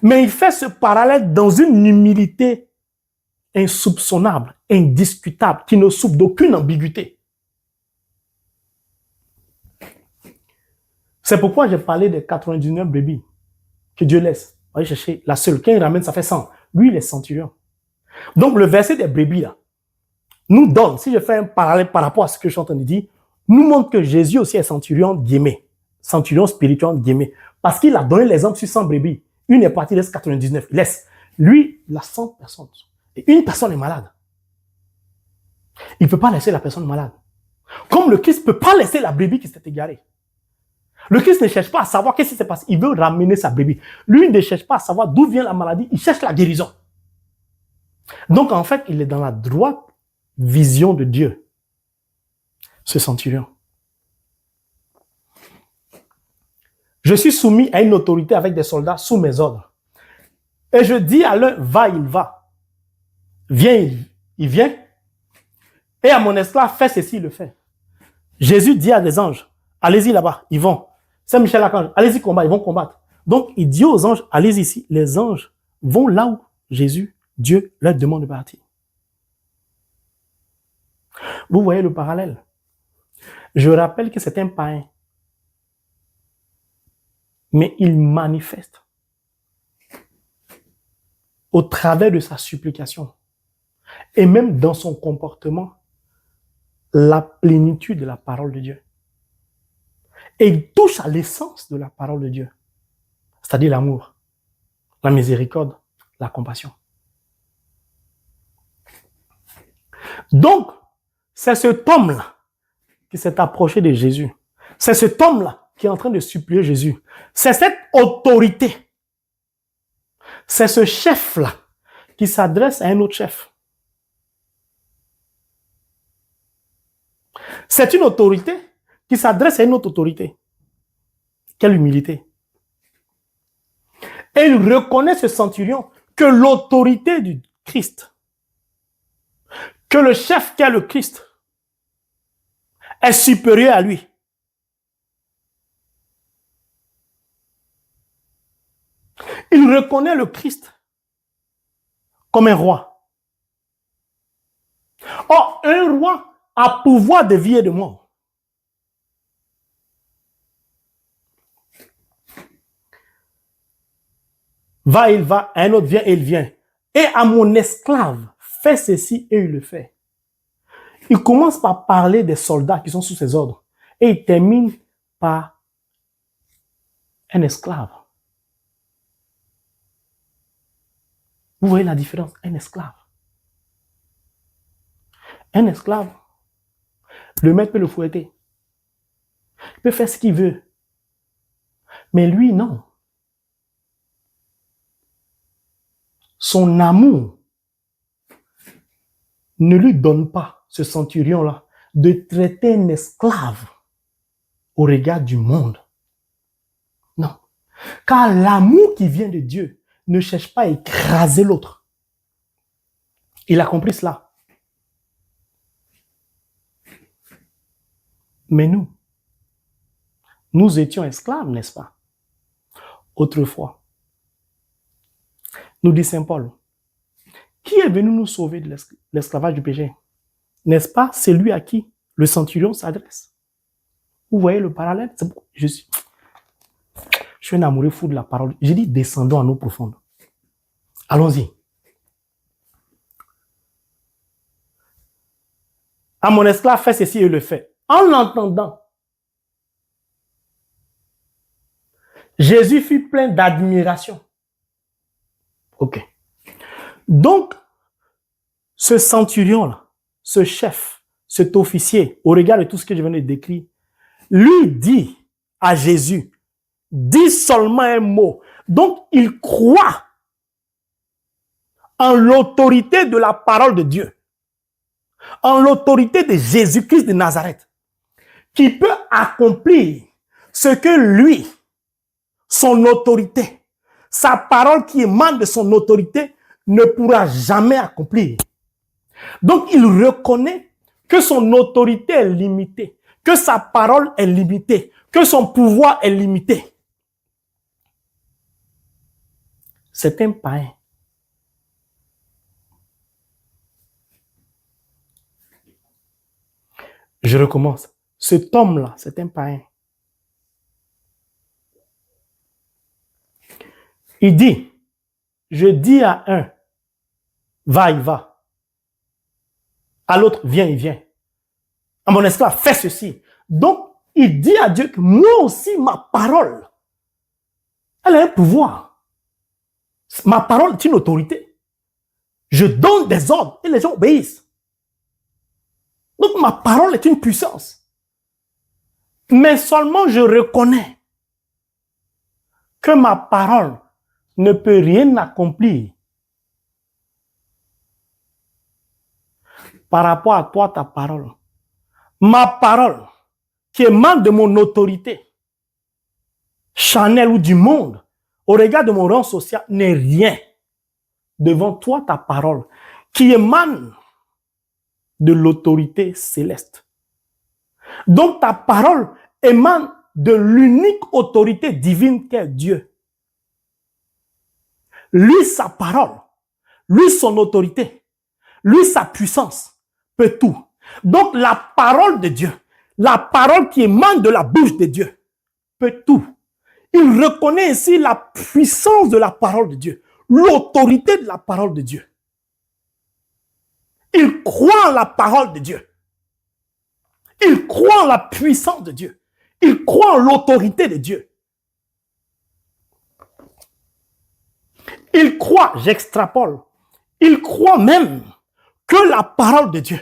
Mais il fait ce parallèle dans une humilité insoupçonnable, indiscutable, qui ne souffre d'aucune ambiguïté. C'est pourquoi j'ai parlé des 99 brebis que Dieu laisse. On va chercher la seule. Quand il ramène, ça fait 100. Lui, il est centurion. Donc, le verset des brebis, là, nous donne, si je fais un parallèle par rapport à ce que je suis en train de dire, nous montre que Jésus aussi est centurion, guillemets. Centurion spirituel, guillemets. Parce qu'il a donné l'exemple sur 100 brebis. Une est partie, il laisse 99. Il laisse. Lui, il a 100 personnes. Et une personne est malade. Il ne peut pas laisser la personne malade. Comme le Christ ne peut pas laisser la brebis qui s'est égarée. Le Christ ne cherche pas à savoir qu'est-ce qui s'est passé. Il veut ramener sa brebis. Lui, il ne cherche pas à savoir d'où vient la maladie. Il cherche la guérison. Donc, en fait, il est dans la droite vision de Dieu, ce centurion. Je suis soumis à une autorité avec des soldats sous mes ordres. Et je dis à l'un, va, il va. Viens, il vient. Et à mon esclave, fais ceci, il le fait. Jésus dit à des anges, allez-y là-bas, ils vont. Saint-Michel-Archange, allez-y combattre, ils vont combattre. Donc, il dit aux anges, allez ici. Les anges vont là où Jésus, Dieu, leur demande de partir. Vous voyez le parallèle. Je rappelle que c'est un païen. Mais il manifeste au travers de sa supplication et même dans son comportement la plénitude de la parole de Dieu. Et il touche à l'essence de la parole de Dieu, c'est-à-dire l'amour, la miséricorde, la compassion. Donc, c'est cet homme-là qui s'est approché de Jésus. C'est cet homme-là qui est en train de supplier Jésus. C'est cette autorité. C'est ce chef-là qui s'adresse à un autre chef. C'est une autorité qui s'adresse à une autre autorité. Quelle humilité. Et il reconnaît ce centurion que l'autorité du Christ, que le chef qui est le Christ, est supérieur à lui. Il reconnaît le Christ comme un roi. Or, un roi a pouvoir de vie et de mort. Va, il va, un autre vient et il vient. Et à mon esclave, fais ceci et il le fait. Il commence par parler des soldats qui sont sous ses ordres. Et il termine par un esclave. Vous voyez la différence? Un esclave. Un esclave, le maître peut le fouetter. Il peut faire ce qu'il veut. Mais lui, non. Son amour ne lui donne pas, ce centurion-là, de traiter un esclave au regard du monde. Non. Car l'amour qui vient de Dieu ne cherche pas à écraser l'autre. Il a compris cela. Mais nous étions esclaves, n'est-ce pas? Autrefois. Nous dit Saint Paul, qui est venu nous sauver de l'esclavage du péché? N'est-ce pas celui à qui le centurion s'adresse? Vous voyez le parallèle? Je suis un amoureux fou de la parole. J'ai dit, descendons en eau profonde. Allons-y. À mon esclave, fais ceci et le fait. En l'entendant, Jésus fut plein d'admiration. Ok. Donc, ce centurion-là, ce chef, cet officier, au regard de tout ce que je viens de décrire, lui dit à Jésus, dis seulement un mot. Donc, il croit en l'autorité de la parole de Dieu, en l'autorité de Jésus-Christ de Nazareth, qui peut accomplir ce que lui, son autorité, sa parole qui émane de son autorité, ne pourra jamais accomplir. Donc, il reconnaît que son autorité est limitée, que sa parole est limitée, que son pouvoir est limité. C'est un païen. Je recommence. Cet homme-là, c'est un païen. Il dit, je dis à un, va, il va. À l'autre, viens, il vient. À mon esclave, fais ceci. Donc, il dit à Dieu que moi aussi, ma parole, elle a un pouvoir. Ma parole est une autorité. Je donne des ordres et les gens obéissent. Donc, ma parole est une puissance. Mais seulement je reconnais que ma parole ne peut rien accomplir par rapport à toi, ta parole. Ma parole, qui émane de mon autorité, charnelle ou du monde, au regard de mon rang social, n'est rien devant toi, ta parole, qui émane de l'autorité céleste. Donc ta parole émane de l'unique autorité divine qu'est Dieu. Lui, sa parole, lui, son autorité, lui, sa puissance, peut tout. Donc la parole de Dieu, la parole qui émane de la bouche de Dieu, peut tout. Il reconnaît ainsi la puissance de la parole de Dieu, l'autorité de la parole de Dieu. Il croit en la parole de Dieu. Il croit en la puissance de Dieu. Il croit en l'autorité de Dieu. Il croit, j'extrapole, il croit même que la parole de Dieu,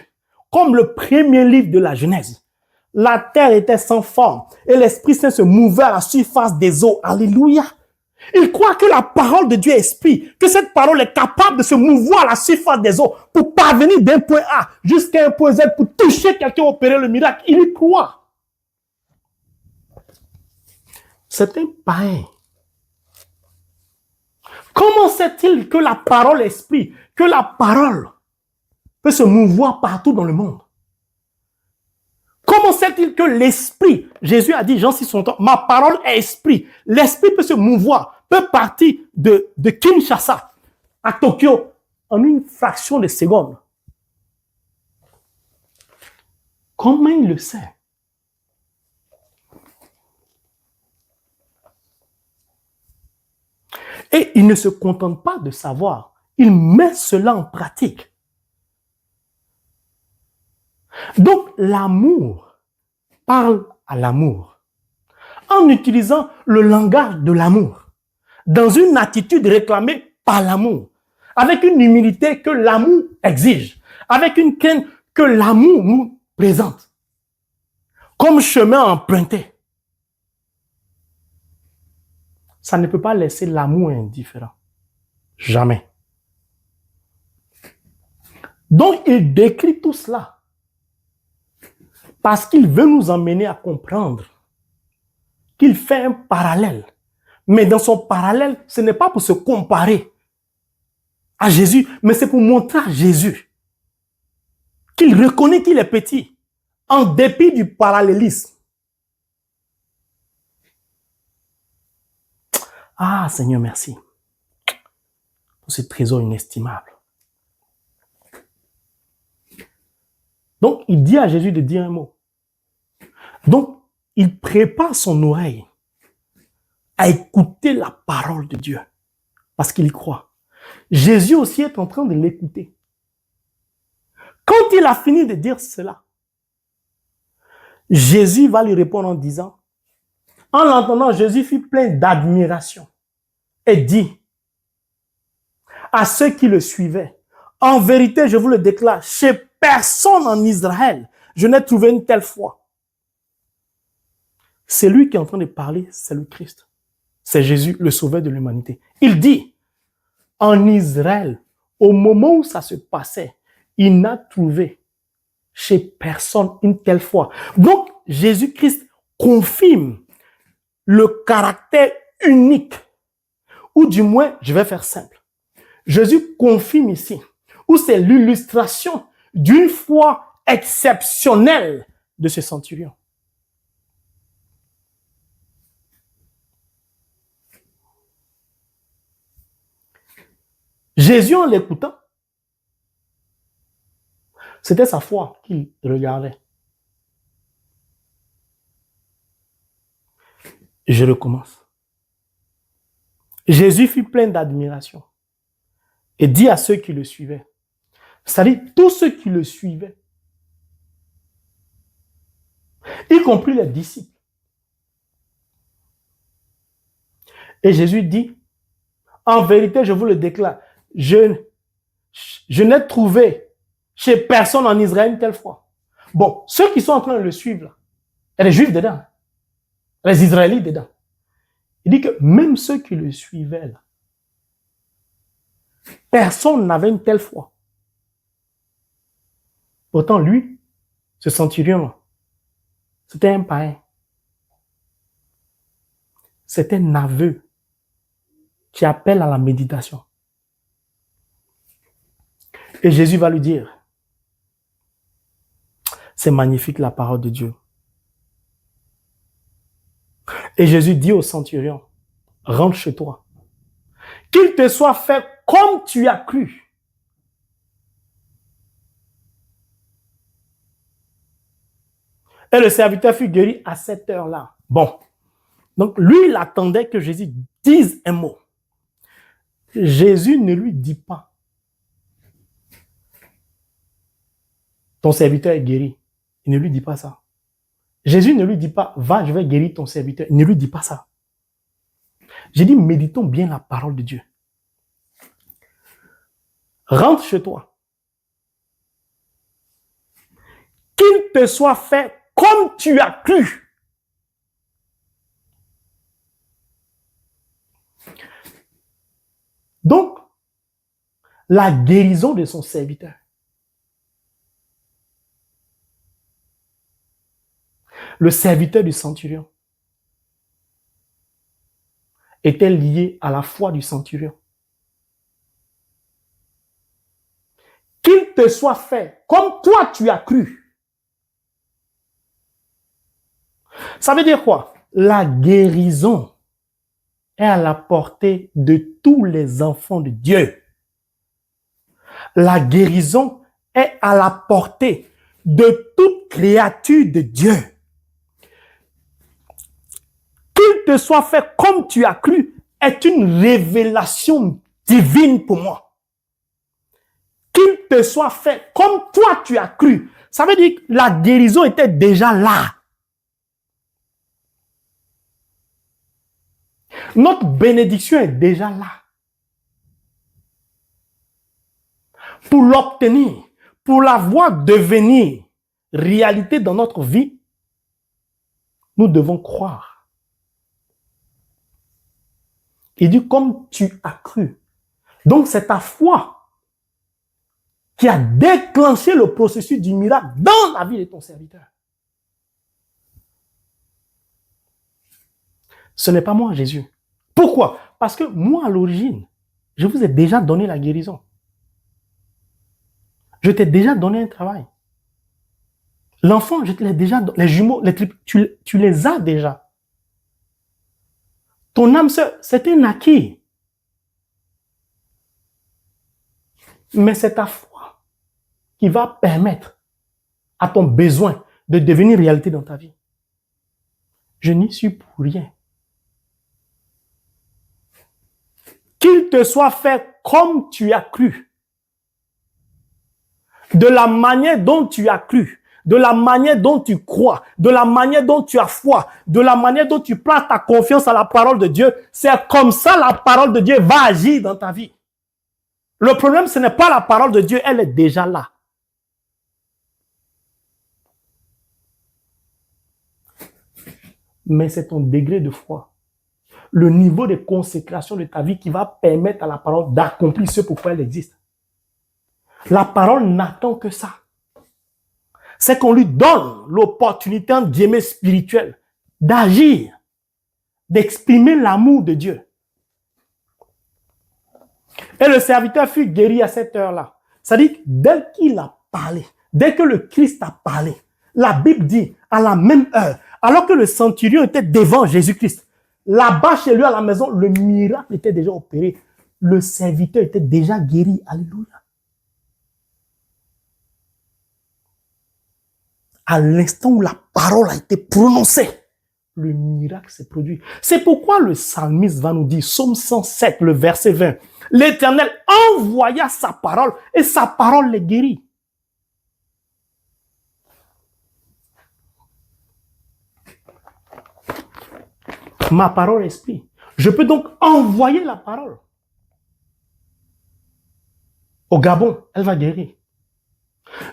comme le premier livre de la Genèse, la terre était sans forme et l'Esprit Saint se mouvait à la surface des eaux. Alléluia. Il croit que la parole de Dieu est esprit, que cette parole est capable de se mouvoir à la surface des eaux pour parvenir d'un point A jusqu'à un point Z pour toucher quelqu'un, opérer le miracle. Il y croit. C'est un païen. Comment sait-il que la parole est esprit, que la parole peut se mouvoir partout dans le monde? Comment sait-il que l'esprit, Jésus a dit, Jean 6, son temps, ma parole est esprit. L'esprit peut se mouvoir, peut partir de Kinshasa à Tokyo en une fraction de seconde. Comment il le sait? Et il ne se contente pas de savoir, il met cela en pratique. Donc l'amour parle à l'amour en utilisant le langage de l'amour, dans une attitude réclamée par l'amour, avec une humilité que l'amour exige, avec une crainte que l'amour nous présente comme chemin emprunté, ça ne peut pas laisser l'amour indifférent. Jamais. Donc, il décrit tout cela parce qu'il veut nous emmener à comprendre qu'il fait un parallèle. Mais dans son parallèle, ce n'est pas pour se comparer à Jésus, mais c'est pour montrer à Jésus qu'il reconnaît qu'il est petit, en dépit du parallélisme. Ah, Seigneur, merci pour ce trésor inestimable. Donc, il dit à Jésus de dire un mot. Donc, il prépare son oreille à écouter la parole de Dieu parce qu'il y croit. Jésus aussi est en train de l'écouter. Quand il a fini de dire cela, Jésus va lui répondre en disant, en l'entendant, Jésus fut plein d'admiration et dit à ceux qui le suivaient, en vérité, je vous le déclare, chez personne en Israël, je n'ai trouvé une telle foi. C'est lui qui est en train de parler, c'est le Christ. C'est Jésus, le sauveur de l'humanité. Il dit, en Israël, au moment où ça se passait, il n'a trouvé chez personne une telle foi. Donc, Jésus-Christ confirme le caractère unique, ou du moins, je vais faire simple. Jésus confirme ici, où c'est l'illustration d'une foi exceptionnelle de ce centurion. Jésus, en l'écoutant, c'était sa foi qu'il regardait. Je recommence. Jésus fut plein d'admiration et dit à ceux qui le suivaient, c'est-à-dire tous ceux qui le suivaient, y compris les disciples. Et Jésus dit, en vérité, je vous le déclare, je n'ai trouvé chez personne en Israël une telle foi. Bon, ceux qui sont en train de le suivre, là, il y a les Juifs dedans, les Israélites dedans. Il dit que même ceux qui le suivaient, là, personne n'avait une telle foi. Pourtant, lui, ce centurion-là, c'était un païen. C'était un aveu qui appelle à la méditation. Et Jésus va lui dire, c'est magnifique la parole de Dieu. Et Jésus dit au centurion, rentre chez toi. Qu'il te soit fait comme tu as cru. Et le serviteur fut guéri à cette heure-là. Bon. Donc, lui, il attendait que Jésus dise un mot. Jésus ne lui dit pas, ton serviteur est guéri. Il ne lui dit pas ça. Jésus ne lui dit pas, va, je vais guérir ton serviteur. Il ne lui dit pas ça. J'ai dit, méditons bien la parole de Dieu. Rentre chez toi. Qu'il te soit fait comme tu as cru. Donc, la guérison de son serviteur le serviteur du centurion était lié à la foi du centurion. Qu'il te soit fait comme toi tu as cru. Ça veut dire quoi? La guérison est à la portée de tous les enfants de Dieu. La guérison est à la portée de toute créature de Dieu. Qu'il te soit fait comme tu as cru est une révélation divine pour moi. Qu'il te soit fait comme toi tu as cru. Ça veut dire que la guérison était déjà là. Notre bénédiction est déjà là. Pour l'obtenir, pour la voir devenir réalité dans notre vie, nous devons croire. Il dit comme tu as cru. Donc c'est ta foi qui a déclenché le processus du miracle dans la vie de ton serviteur. Ce n'est pas moi, Jésus. Pourquoi? Parce que moi, à l'origine, je vous ai déjà donné la guérison. Je t'ai déjà donné un travail. L'enfant, je te l'ai déjà donné. Les jumeaux, les triples, tu les as déjà. Ton âme sœur, c'est un acquis. Mais c'est ta foi qui va permettre à ton besoin de devenir réalité dans ta vie. Je n'y suis pour rien. Qu'il te soit fait comme tu as cru. De la manière dont tu as cru. De la manière dont tu crois. De la manière dont tu as foi. De la manière dont tu places ta confiance à la parole de Dieu. C'est comme ça la parole de Dieu va agir dans ta vie. Le problème, ce n'est pas la parole de Dieu. Elle est déjà là. Mais c'est ton degré de foi. Le niveau de consécration de ta vie qui va permettre à la parole d'accomplir ce pourquoi elle existe. La parole n'attend que ça. C'est qu'on lui donne l'opportunité, en guillemets spirituelle, d'agir, d'exprimer l'amour de Dieu. Et le serviteur fut guéri à cette heure-là. C'est-à-dire que dès qu'il a parlé, dès que le Christ a parlé, la Bible dit, à la même heure, alors que le centurion était devant Jésus-Christ, là-bas chez lui à la maison, le miracle était déjà opéré. Le serviteur était déjà guéri. Alléluia. À l'instant où la parole a été prononcée, le miracle s'est produit. C'est pourquoi le psalmiste va nous dire, Psaume 107, le verset 20, l'Éternel envoya sa parole et sa parole les guérit. Ma parole esprit. Je peux donc envoyer la parole. Au Gabon, elle va guérir.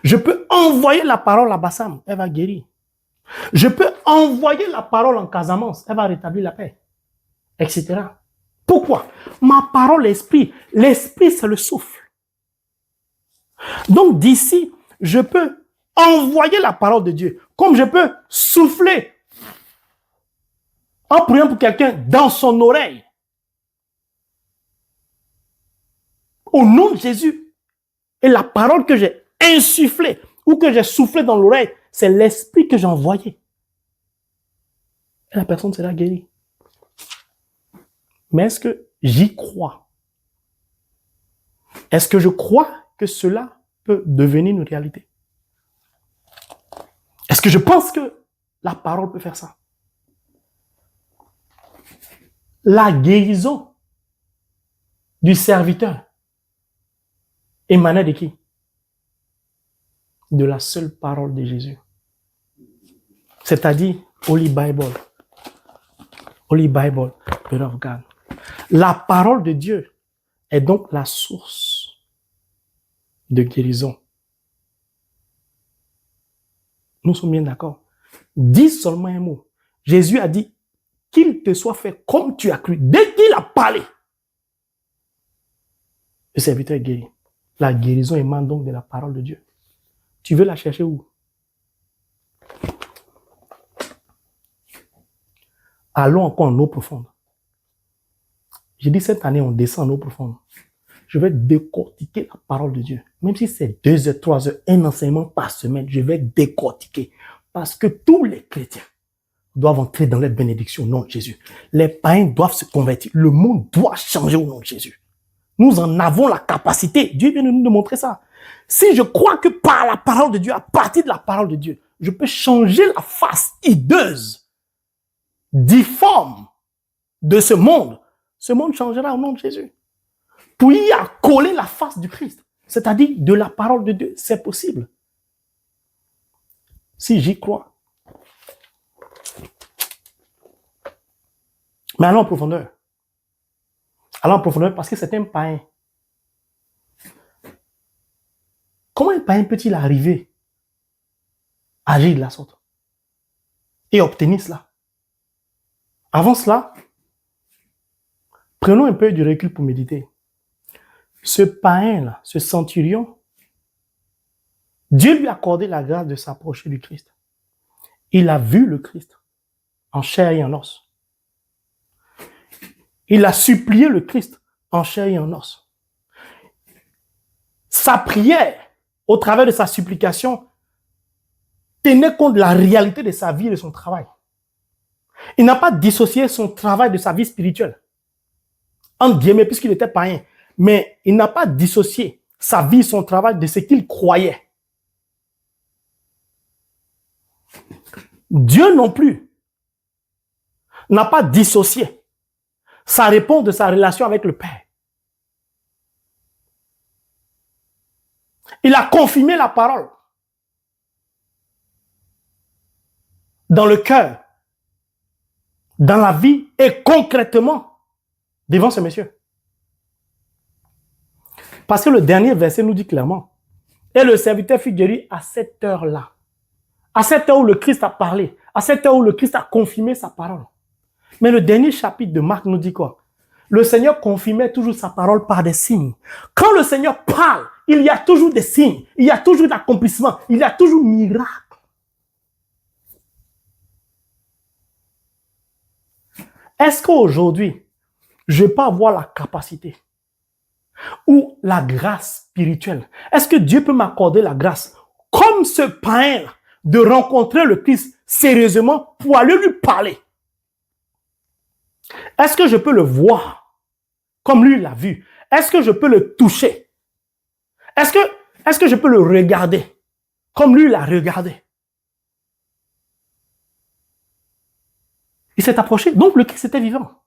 Je peux envoyer la parole à Bassam, elle va guérir. Je peux envoyer la parole en Casamance, elle va rétablir la paix, etc. Pourquoi? Ma parole esprit. L'esprit, c'est le souffle. Donc d'ici, je peux envoyer la parole de Dieu, comme je peux souffler en priant pour quelqu'un dans son oreille. Au nom de Jésus. Et la parole que j'ai insufflée ou que j'ai soufflé dans l'oreille, c'est l'esprit que j'ai envoyé. Et la personne sera guérie. Mais est-ce que j'y crois? Est-ce que je crois que cela peut devenir une réalité? Est-ce que je pense que la parole peut faire ça? La guérison du serviteur émanait de qui? De la seule parole de Jésus. C'est-à-dire, Holy Bible. Holy Bible, Word of God. La parole de Dieu est donc la source de guérison. Nous sommes bien d'accord. Dis seulement un mot. Jésus a dit qu'il te soit fait comme tu as cru. Dès qu'il a parlé, le serviteur est guéri. La guérison émane donc de la parole de Dieu. Tu veux la chercher où? Allons encore en eau profonde. J'ai dit cette année, on descend en eau profonde. Je vais décortiquer la parole de Dieu. Même si c'est 2 heures, 3 heures, un enseignement par semaine, je vais décortiquer. Parce que tous les chrétiens doivent entrer dans les bénédictions au nom de Jésus. Les païens doivent se convertir. Le monde doit changer au nom de Jésus. Nous en avons la capacité. Dieu vient de nous montrer ça. Si je crois que par la parole de Dieu, à partir de la parole de Dieu, je peux changer la face hideuse, difforme de ce monde changera au nom de Jésus. Pour y accoler la face du Christ, c'est-à-dire de la parole de Dieu, c'est possible. Si j'y crois. Mais allons en profondeur. Allons en profondeur parce que c'est un païen. Comment païen peut-il arriver à agir de la sorte et obtenir cela? Avant cela, prenons un peu du recul pour méditer. Ce païen-là, ce centurion, Dieu lui a accordé la grâce de s'approcher du Christ. Il a vu le Christ en chair et en os. Il a supplié le Christ en chair et en os. Sa prière, au travers de sa supplication, tenait compte de la réalité de sa vie et de son travail. Il n'a pas dissocié son travail de sa vie spirituelle, entre guillemets, puisqu'il était païen. Mais il n'a pas dissocié sa vie, son travail de ce qu'il croyait. Dieu non plus n'a pas dissocié sa réponse de sa relation avec le Père. Il a confirmé la parole dans le cœur, dans la vie et concrètement devant ce monsieur. Parce que le dernier verset nous dit clairement, et le serviteur fut guéri à cette heure-là. À cette heure où le Christ a parlé, à cette heure où le Christ a confirmé sa parole. Mais le dernier chapitre de Marc nous dit quoi? Le Seigneur confirmait toujours sa parole par des signes. Quand le Seigneur parle, il y a toujours des signes, il y a toujours d'accomplissement, il y a toujours miracle. Est-ce qu'aujourd'hui, je peux avoir la capacité ou la grâce spirituelle? Est-ce que Dieu peut m'accorder la grâce, comme ce païen, de rencontrer le Christ sérieusement pour aller lui parler? Est-ce que je peux le voir comme lui l'a vu? Est-ce que je peux le toucher? Est-ce que je peux le regarder comme lui l'a regardé? Il s'est approché, donc le Christ était vivant.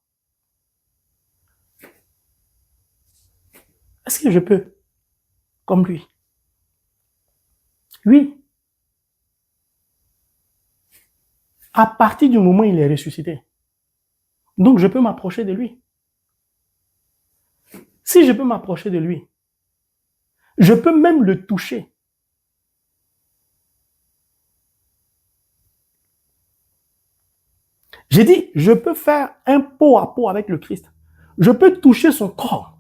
Est-ce que je peux comme lui? Oui. À partir du moment où il est ressuscité, donc je peux m'approcher de lui. Si je peux m'approcher de lui, je peux même le toucher. J'ai dit, je peux faire un pot à pot avec le Christ. Je peux toucher son corps.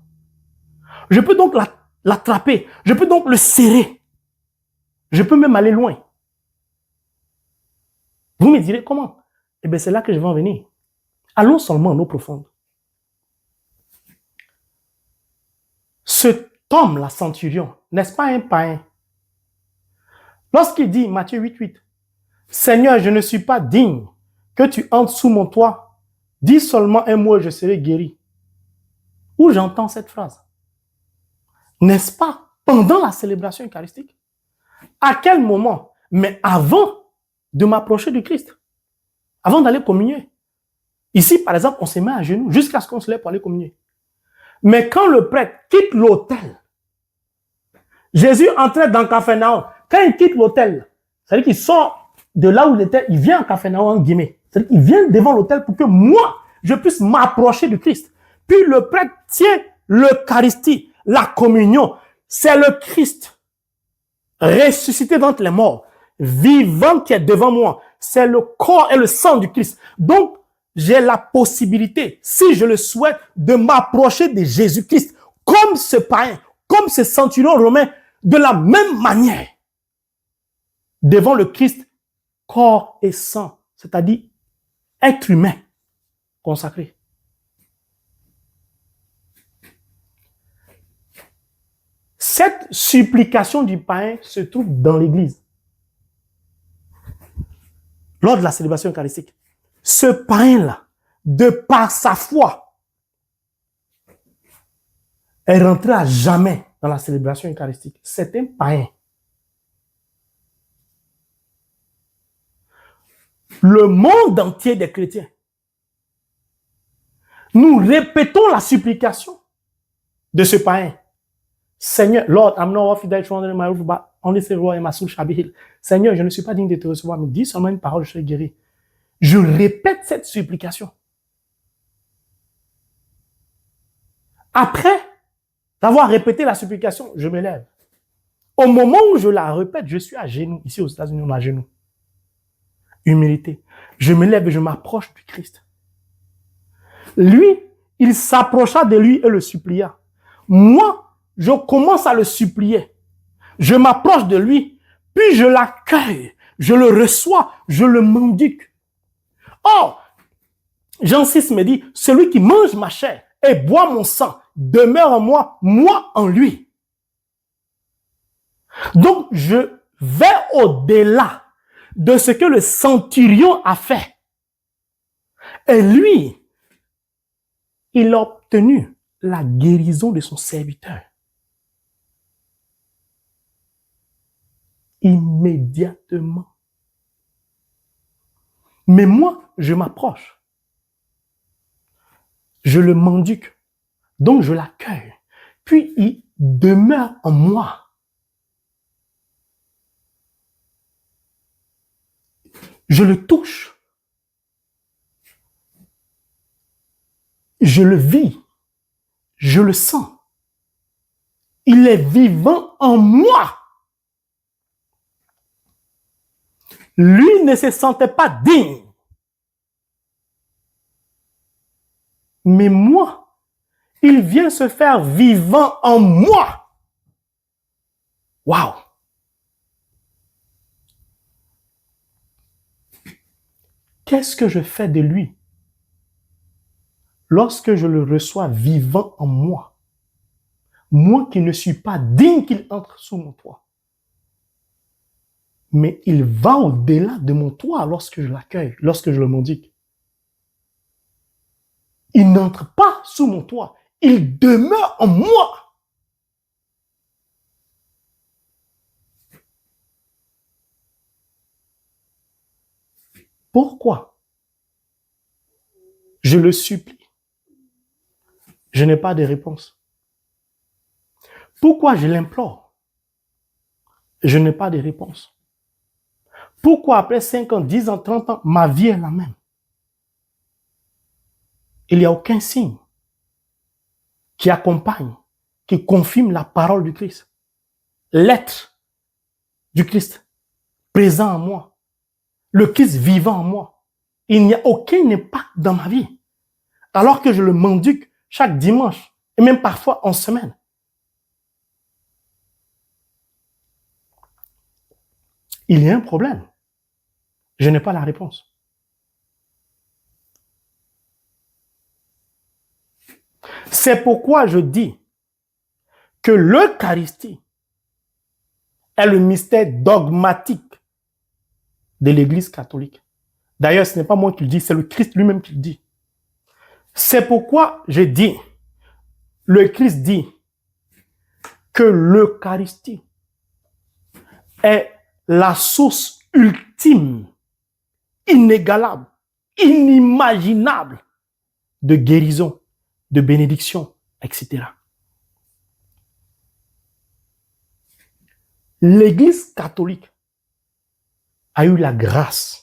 Je peux donc l'attraper. Je peux donc le serrer. Je peux même aller loin. Vous me direz comment? Eh bien, c'est là que je vais en venir. Allons seulement en eau profonde. Cet homme, la centurion, n'est-ce pas un païen? Lorsqu'il dit, Matthieu 8:8, Seigneur, je ne suis pas digne que tu entres sous mon toit, dis seulement un mot et je serai guéri. Où j'entends cette phrase? N'est-ce pas pendant la célébration eucharistique? À quel moment? Mais avant de m'approcher du Christ, avant d'aller communier. Ici, par exemple, on se met à genoux jusqu'à ce qu'on se lève pour aller communier. Mais quand le prêtre quitte l'autel, Jésus entrait dans Capharnaüm. Quand il quitte l'autel, c'est-à-dire qu'il sort de là où il était, il vient en Capharnaüm, en guillemets. C'est-à-dire qu'il vient devant l'autel pour que moi, je puisse m'approcher du Christ. Puis le prêtre tient l'Eucharistie, la communion. C'est le Christ ressuscité d'entre les morts, vivant qui est devant moi. C'est le corps et le sang du Christ. Donc, j'ai la possibilité, si je le souhaite, de m'approcher de Jésus-Christ, comme ce païen, comme ce centurion romain, de la même manière, devant le Christ, corps et sang, c'est-à-dire être humain consacré. Cette supplication du païen se trouve dans l'église, lors de la célébration eucharistique. Ce païen-là, de par sa foi, est rentré à jamais dans la célébration eucharistique. C'est un païen. Le monde entier des chrétiens, nous répétons la supplication de ce païen. Seigneur, Lord, I'm not worthy that you under my roof, but only say, Lord, my soul shall be healed. Seigneur, je ne suis pas digne de te recevoir, mais dis seulement une parole, je serai guéri. Je répète cette supplication. Après d'avoir répété la supplication, je me lève. Au moment où je la répète, je suis à genoux. Ici aux États-Unis, on est à genoux. Humilité. Je me lève et je m'approche du Christ. Lui, il s'approcha de lui et le supplia. Moi, je commence à le supplier. Je m'approche de lui, puis je l'accueille, je le reçois, je le mendique. Or, Jean 6 me dit, celui qui mange ma chair et boit mon sang demeure en moi, moi en lui. Donc, je vais au-delà de ce que le centurion a fait. Et lui, il a obtenu la guérison de son serviteur. Immédiatement. Mais moi, je m'approche. Je le mendique. Donc, je l'accueille. Puis, il demeure en moi. Je le touche. Je le vis. Je le sens. Il est vivant en moi. Lui ne se sentait pas digne. Mais moi, il vient se faire vivant en moi. Waouh! Qu'est-ce que je fais de lui lorsque je le reçois vivant en moi? Moi qui ne suis pas digne qu'il entre sous mon toit. Mais il va au-delà de mon toit lorsque je l'accueille, lorsque je le mendique. Il n'entre pas sous mon toit. Il demeure en moi. Pourquoi? Je le supplie. Je n'ai pas de réponse. Pourquoi je l'implore? Je n'ai pas de réponse. Pourquoi après 5 ans, 10 ans, 30 ans, ma vie est la même? Il n'y a aucun signe qui accompagne, qui confirme la parole du Christ. L'être du Christ présent en moi. Le Christ vivant en moi. Il n'y a aucun impact dans ma vie. Alors que je le mendique chaque dimanche et même parfois en semaine. Il y a un problème. Je n'ai pas la réponse. C'est pourquoi je dis que l'Eucharistie est le mystère dogmatique de l'Église catholique. D'ailleurs, ce n'est pas moi qui le dis, c'est le Christ lui-même qui le dit. C'est pourquoi je dis, le Christ dit que l'Eucharistie est la source ultime, inégalable, inimaginable de guérison, de bénédiction, etc. L'Église catholique a eu la grâce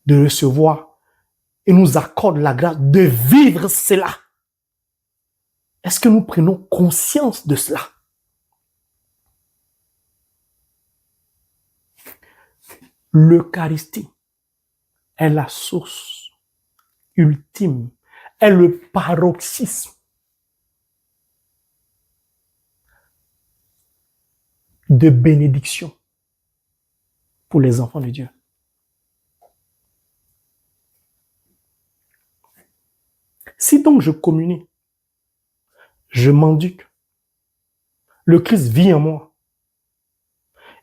de recevoir et nous accorde la grâce de vivre cela. Est-ce que nous prenons conscience de cela? L'Eucharistie est la source ultime, est le paroxysme de bénédiction pour les enfants de Dieu. Si donc je communie, je mendique, le Christ vit en moi,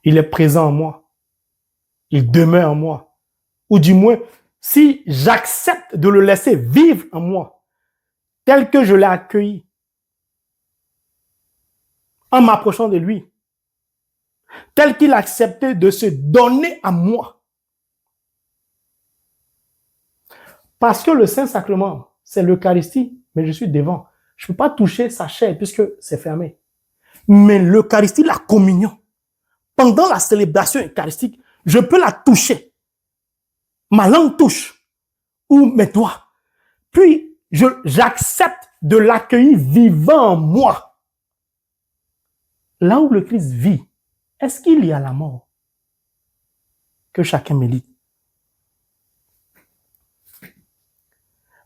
il est présent en moi, il demeure en moi, ou du moins, si j'accepte de le laisser vivre en moi, tel que je l'ai accueilli, en m'approchant de lui, tel qu'il a accepté de se donner à moi. Parce que le Saint-Sacrement, c'est l'Eucharistie, mais je suis devant. Je ne peux pas toucher sa chair puisque c'est fermé. Mais l'Eucharistie, la communion, pendant la célébration eucharistique, je peux la toucher. Ma langue touche, ou mes doigts. Puis, j'accepte de l'accueillir vivant en moi. là où le Christ vit, est-ce qu'il y a la mort? Que chacun médite.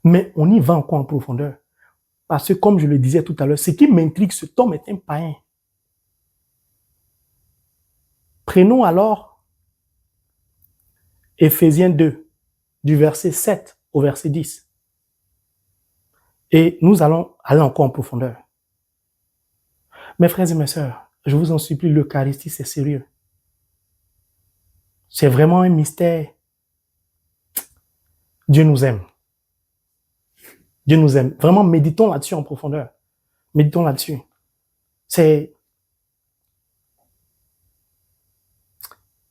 Mais on y va encore en profondeur. Parce que comme je le disais tout à l'heure, ce qui m'intrigue, cet homme est un païen. Prenons alors Éphésiens 2, du verset 7 au verset 10. Et nous allons aller encore en profondeur. Mes frères et mes sœurs, je vous en supplie, l'Eucharistie, c'est sérieux. C'est vraiment un mystère. Dieu nous aime. Dieu nous aime. Vraiment, méditons là-dessus en profondeur. Méditons là-dessus.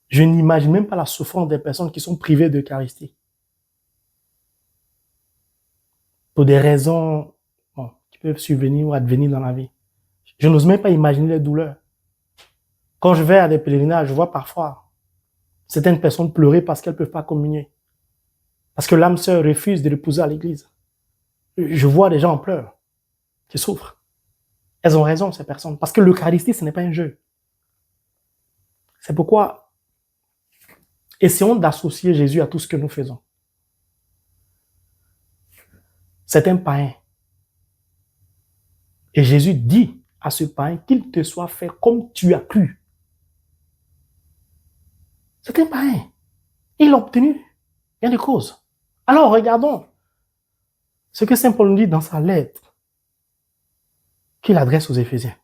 Je n'imagine même pas la souffrance des personnes qui sont privées d'Eucharistie. Pour des raisons qui peuvent survenir ou advenir dans la vie. Je n'ose même pas imaginer les douleurs. Quand je vais à des pèlerinages, je vois parfois certaines personnes pleurer parce qu'elles ne peuvent pas communier. Parce que l'âme sœur refuse de l'épouser à l'église. Je vois des gens en pleurs, qui souffrent. Elles ont raison, ces personnes. Parce que l'Eucharistie, ce n'est pas un jeu. C'est pourquoi essayons d'associer Jésus à tout ce que nous faisons. C'est un païen. Et Jésus dit à ce païen qu'il te soit fait comme tu as cru. C'est un païen. Il l'a obtenu. Il y a des causes. Alors, regardons ce que Saint Paul nous dit dans sa lettre qu'il adresse aux Éphésiens.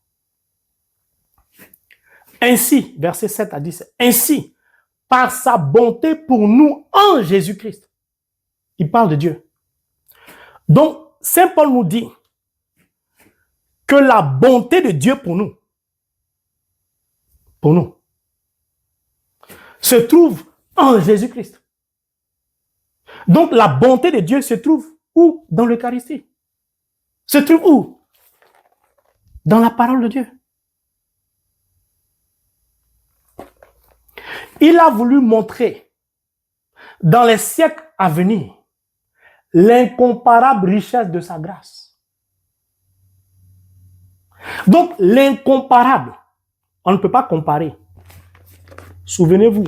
Ainsi, versets 7 à 10, ainsi, par sa bonté pour nous en Jésus-Christ. Il parle de Dieu. Donc, Saint Paul nous dit que la bonté de Dieu pour nous, se trouve en Jésus-Christ. Donc, la bonté de Dieu se trouve où? Dans l'Eucharistie. Se trouve où? Dans la parole de Dieu. Il a voulu montrer dans les siècles à venir l'incomparable richesse de sa grâce. Donc, l'incomparable, on ne peut pas comparer. Souvenez-vous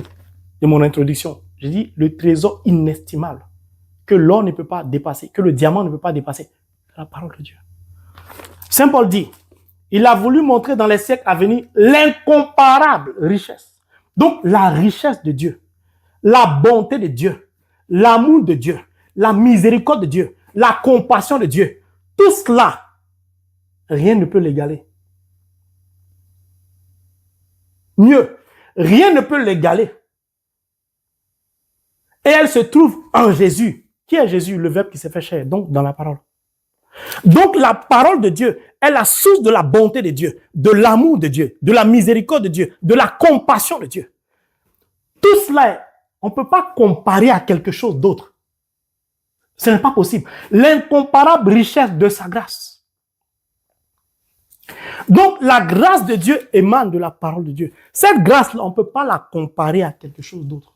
de mon introduction. J'ai dit le trésor inestimable que l'or ne peut pas dépasser, que le diamant ne peut pas dépasser. C'est la parole de Dieu. Saint Paul dit, il a voulu montrer dans les siècles à venir l'incomparable richesse. Donc, la richesse de Dieu, la bonté de Dieu, l'amour de Dieu, la miséricorde de Dieu, la compassion de Dieu, tout cela, rien ne peut l'égaler. Mieux, rien ne peut l'égaler. Et elle se trouve en Jésus. Qui est Jésus? Le Verbe qui s'est fait chair, donc dans la parole. Donc la parole de Dieu est la source de la bonté de Dieu, de l'amour de Dieu, de la miséricorde de Dieu, de la compassion de Dieu. Tout cela, on ne peut pas comparer à quelque chose d'autre. Ce n'est pas possible. L'incomparable richesse de sa grâce. Donc la grâce de Dieu émane de la parole de Dieu. Cette grâce-là, on ne peut pas la comparer à quelque chose d'autre.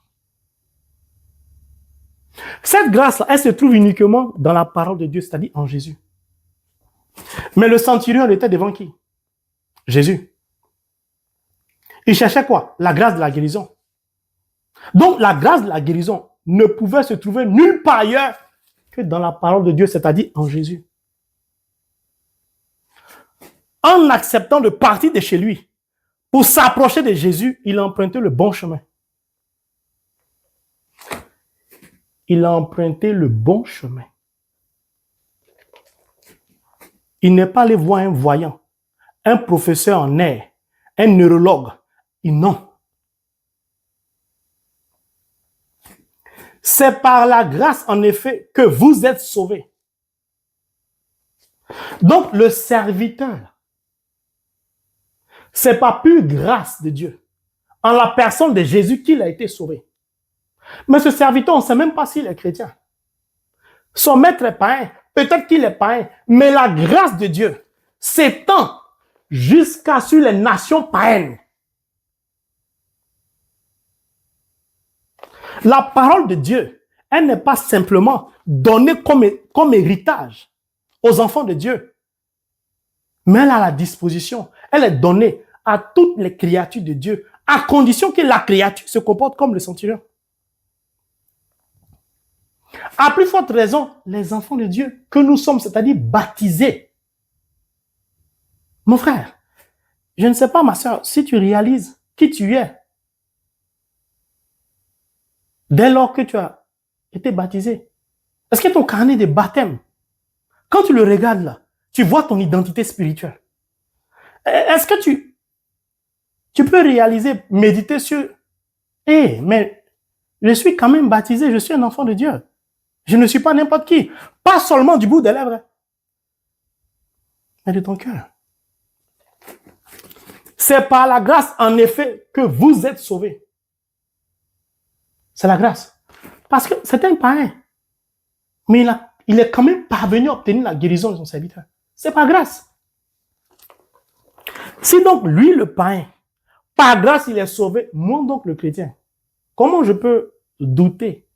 Cette grâce-là, elle se trouve uniquement dans la parole de Dieu, c'est-à-dire en Jésus. Mais le centurion, il était devant qui? Jésus. Il cherchait quoi? La grâce de la guérison. Donc, la grâce de la guérison ne pouvait se trouver nulle part ailleurs que dans la parole de Dieu, c'est-à-dire en Jésus. En acceptant de partir de chez lui, pour s'approcher de Jésus, il a emprunté le bon chemin. Il a emprunté le bon chemin. Il n'est pas allé voir un voyant, un professeur en nerfs, un neurologue. Non. C'est par la grâce, en effet, que vous êtes sauvés. Donc, le serviteur, c'est par pure grâce de Dieu, en la personne de Jésus, qu'il a été sauvé. Mais ce serviteur, on ne sait même pas s'il est chrétien. Son maître est païen, peut-être qu'il est païen, mais la grâce de Dieu s'étend jusqu'à sur les nations païennes. La parole de Dieu, elle n'est pas simplement donnée comme héritage aux enfants de Dieu, mais elle est à la disposition, elle est donnée à toutes les créatures de Dieu, à condition que la créature se comporte comme le centurion. À plus forte raison, les enfants de Dieu que nous sommes, c'est-à-dire baptisés. Mon frère, je ne sais pas, ma soeur, si tu réalises qui tu es, dès lors que tu as été baptisé, est-ce que ton carnet de baptême, quand tu le regardes là, tu vois ton identité spirituelle? Est-ce que tu peux réaliser, méditer sur, mais je suis quand même baptisé, je suis un enfant de Dieu. Je ne suis pas n'importe qui. Pas seulement du bout des lèvres, mais de ton cœur. C'est par la grâce, en effet, que vous êtes sauvés. C'est la grâce. Parce que c'est un païen. Mais il est quand même parvenu à obtenir la guérison de son serviteur. C'est par grâce. Si donc lui, le païen, par grâce, il est sauvé, moi donc le chrétien, comment je peux douter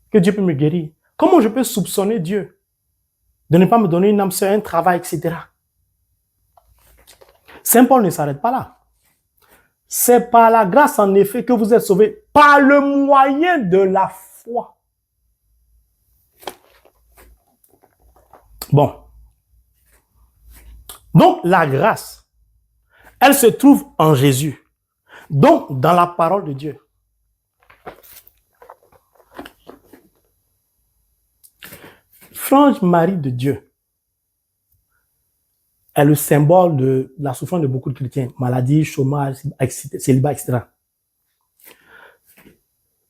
que Dieu peut me guérir? Comment je peux soupçonner Dieu de ne pas me donner une âme sœur, un travail, etc. Saint Paul ne s'arrête pas là. C'est par la grâce, en effet, que vous êtes sauvés, par le moyen de la foi. Bon. Donc, la grâce, elle se trouve en Jésus. Donc, dans la parole de Dieu. Frange Marie de Dieu est le symbole de la souffrance de beaucoup de chrétiens. Maladie, chômage, célibat, etc.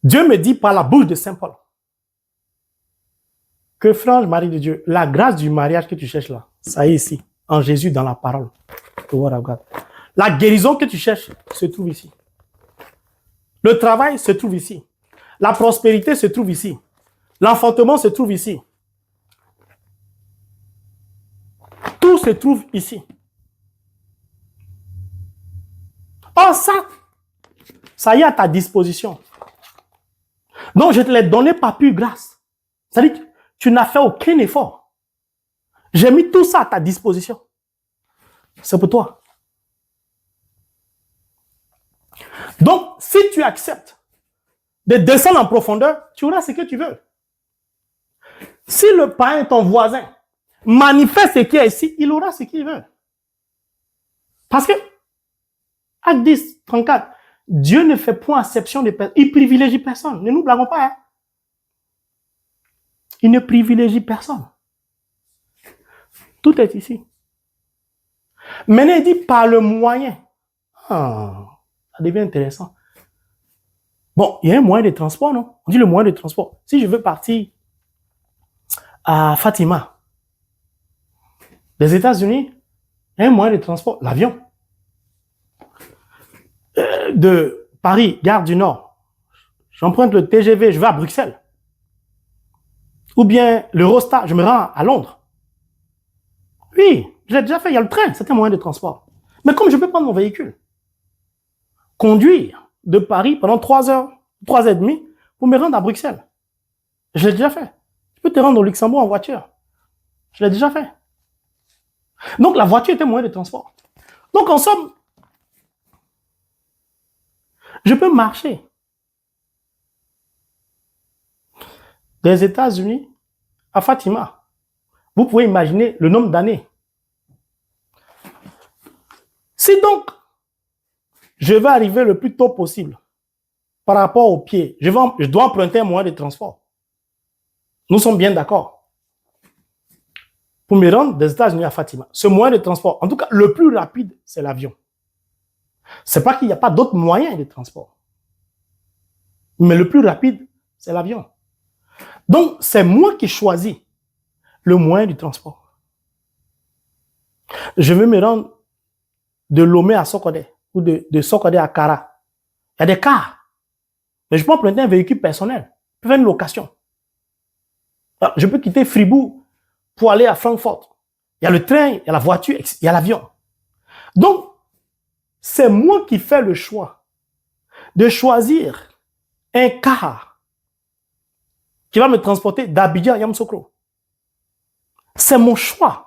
Dieu me dit par la bouche de Saint Paul que Frange Marie de Dieu, la grâce du mariage que tu cherches là, ça y est ici, en Jésus, dans la parole. La guérison que tu cherches se trouve ici. Le travail se trouve ici. La prospérité se trouve ici. L'enfantement se trouve ici. Tout se trouve ici. Or ça y est à ta disposition. Donc je te l'ai donné par pure grâce. C'est-à-dire que tu n'as fait aucun effort. J'ai mis tout ça à ta disposition. C'est pour toi. Donc, si tu acceptes de descendre en profondeur, tu auras ce que tu veux. Si le païen, ton voisin, manifeste ce qu'il y a ici, il aura ce qu'il veut. Parce que, Acte 10, 34, Dieu ne fait point exception de personne. Il privilégie personne. Ne nous blaguons pas. Hein? Il ne privilégie personne. Tout est ici. Maintenant, il dit par le moyen. Ça devient intéressant. Bon, il y a un moyen de transport, non? On dit le moyen de transport. Si je veux partir à Fatima, des États-Unis, il y a un moyen de transport, l'avion. De Paris, gare du Nord, j'emprunte le TGV, je vais à Bruxelles. Ou bien l'Eurostar, je me rends à Londres. Oui, je l'ai déjà fait, il y a le train, c'est un moyen de transport. Mais comme je peux prendre mon véhicule, conduire de Paris pendant 3 heures, 3 heures et demie, pour me rendre à Bruxelles. Je l'ai déjà fait. Je peux te rendre au Luxembourg en voiture. Je l'ai déjà fait. Donc la voiture est un moyen de transport. Donc en somme, je peux marcher des États-Unis à Fatima. Vous pouvez imaginer le nombre d'années. Si donc, je vais arriver le plus tôt possible par rapport au pied, je dois emprunter un moyen de transport. Nous sommes bien d'accord. Pour me rendre des États-Unis à Fatima, ce moyen de transport, en tout cas le plus rapide, c'est l'avion. C'est pas qu'il n'y a pas d'autres moyens de transport. Mais le plus rapide, c'est l'avion. Donc, c'est moi qui choisis le moyen du transport. Je veux me rendre de Lomé à Sokodé ou de Sokodé à Kara. Il y a des cars. Mais je peux emprunter un véhicule personnel. Je peux faire une location. Alors, je peux quitter Fribourg pour aller à Francfort. Il y a le train, il y a la voiture, il y a l'avion. Donc, c'est moi qui fais le choix de choisir un car qui va me transporter d'Abidjan à Yamoussoukro. C'est mon choix.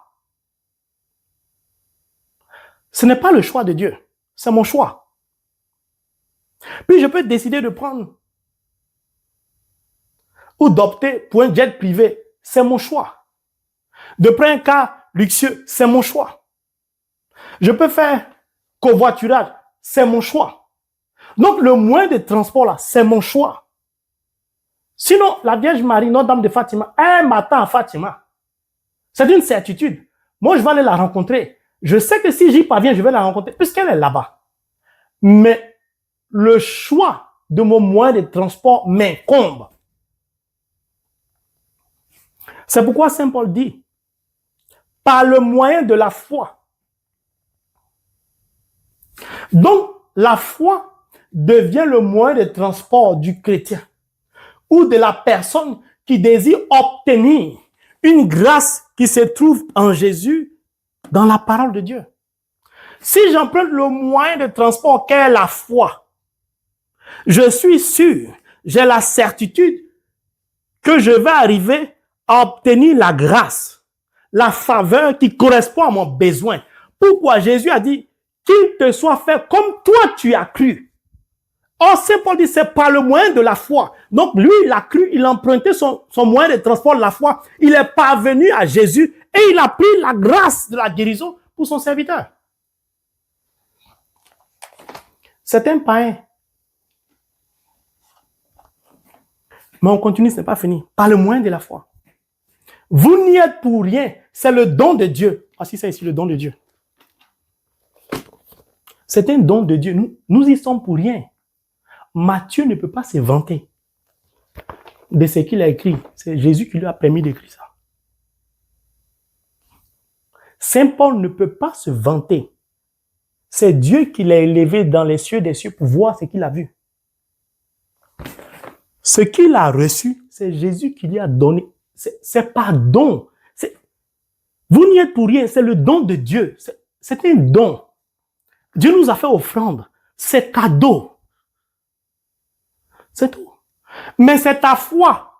Ce n'est pas le choix de Dieu, c'est mon choix. Puis je peux décider de prendre ou d'opter pour un jet privé, c'est mon choix. De prendre un car luxueux, c'est mon choix. Je peux faire covoiturage, c'est mon choix. Donc le moyen de transport là, c'est mon choix. Sinon, la Vierge Marie, Notre-Dame de Fatima, elle m'attend à Fatima. C'est une certitude. Moi, je vais aller la rencontrer. Je sais que si j'y parviens, je vais la rencontrer, puisqu'elle est là-bas. Mais le choix de mon moyen de transport m'incombe. C'est pourquoi Saint Paul dit, par le moyen de la foi. Donc, la foi devient le moyen de transport du chrétien ou de la personne qui désire obtenir une grâce qui se trouve en Jésus dans la parole de Dieu. Si j'emprunte le moyen de transport qu'est la foi, je suis sûr, j'ai la certitude que je vais arriver à obtenir la grâce, la faveur qui correspond à mon besoin. Pourquoi Jésus a dit qu'il te soit fait comme toi tu as cru. Or, Saint Paul dit c'est par le moyen de la foi. Donc, lui, il a cru, il a emprunté son moyen de transport de la foi. Il est parvenu à Jésus et il a pris la grâce de la guérison pour son serviteur. C'est un païen. Mais on continue, ce n'est pas fini. Par le moyen de la foi. Vous n'y êtes pour rien. C'est le don de Dieu. Ah, si c'est ici le don de Dieu. C'est un don de Dieu. Nous y sommes pour rien. Matthieu ne peut pas se vanter de ce qu'il a écrit. C'est Jésus qui lui a permis d'écrire ça. Saint Paul ne peut pas se vanter. C'est Dieu qui l'a élevé dans les cieux des cieux pour voir ce qu'il a vu. Ce qu'il a reçu, c'est Jésus qui lui a donné. C'est pas don. Vous n'y êtes pour rien, c'est le don de Dieu. C'est un don. Dieu nous a fait offrande. C'est cadeau. C'est tout. Mais c'est ta foi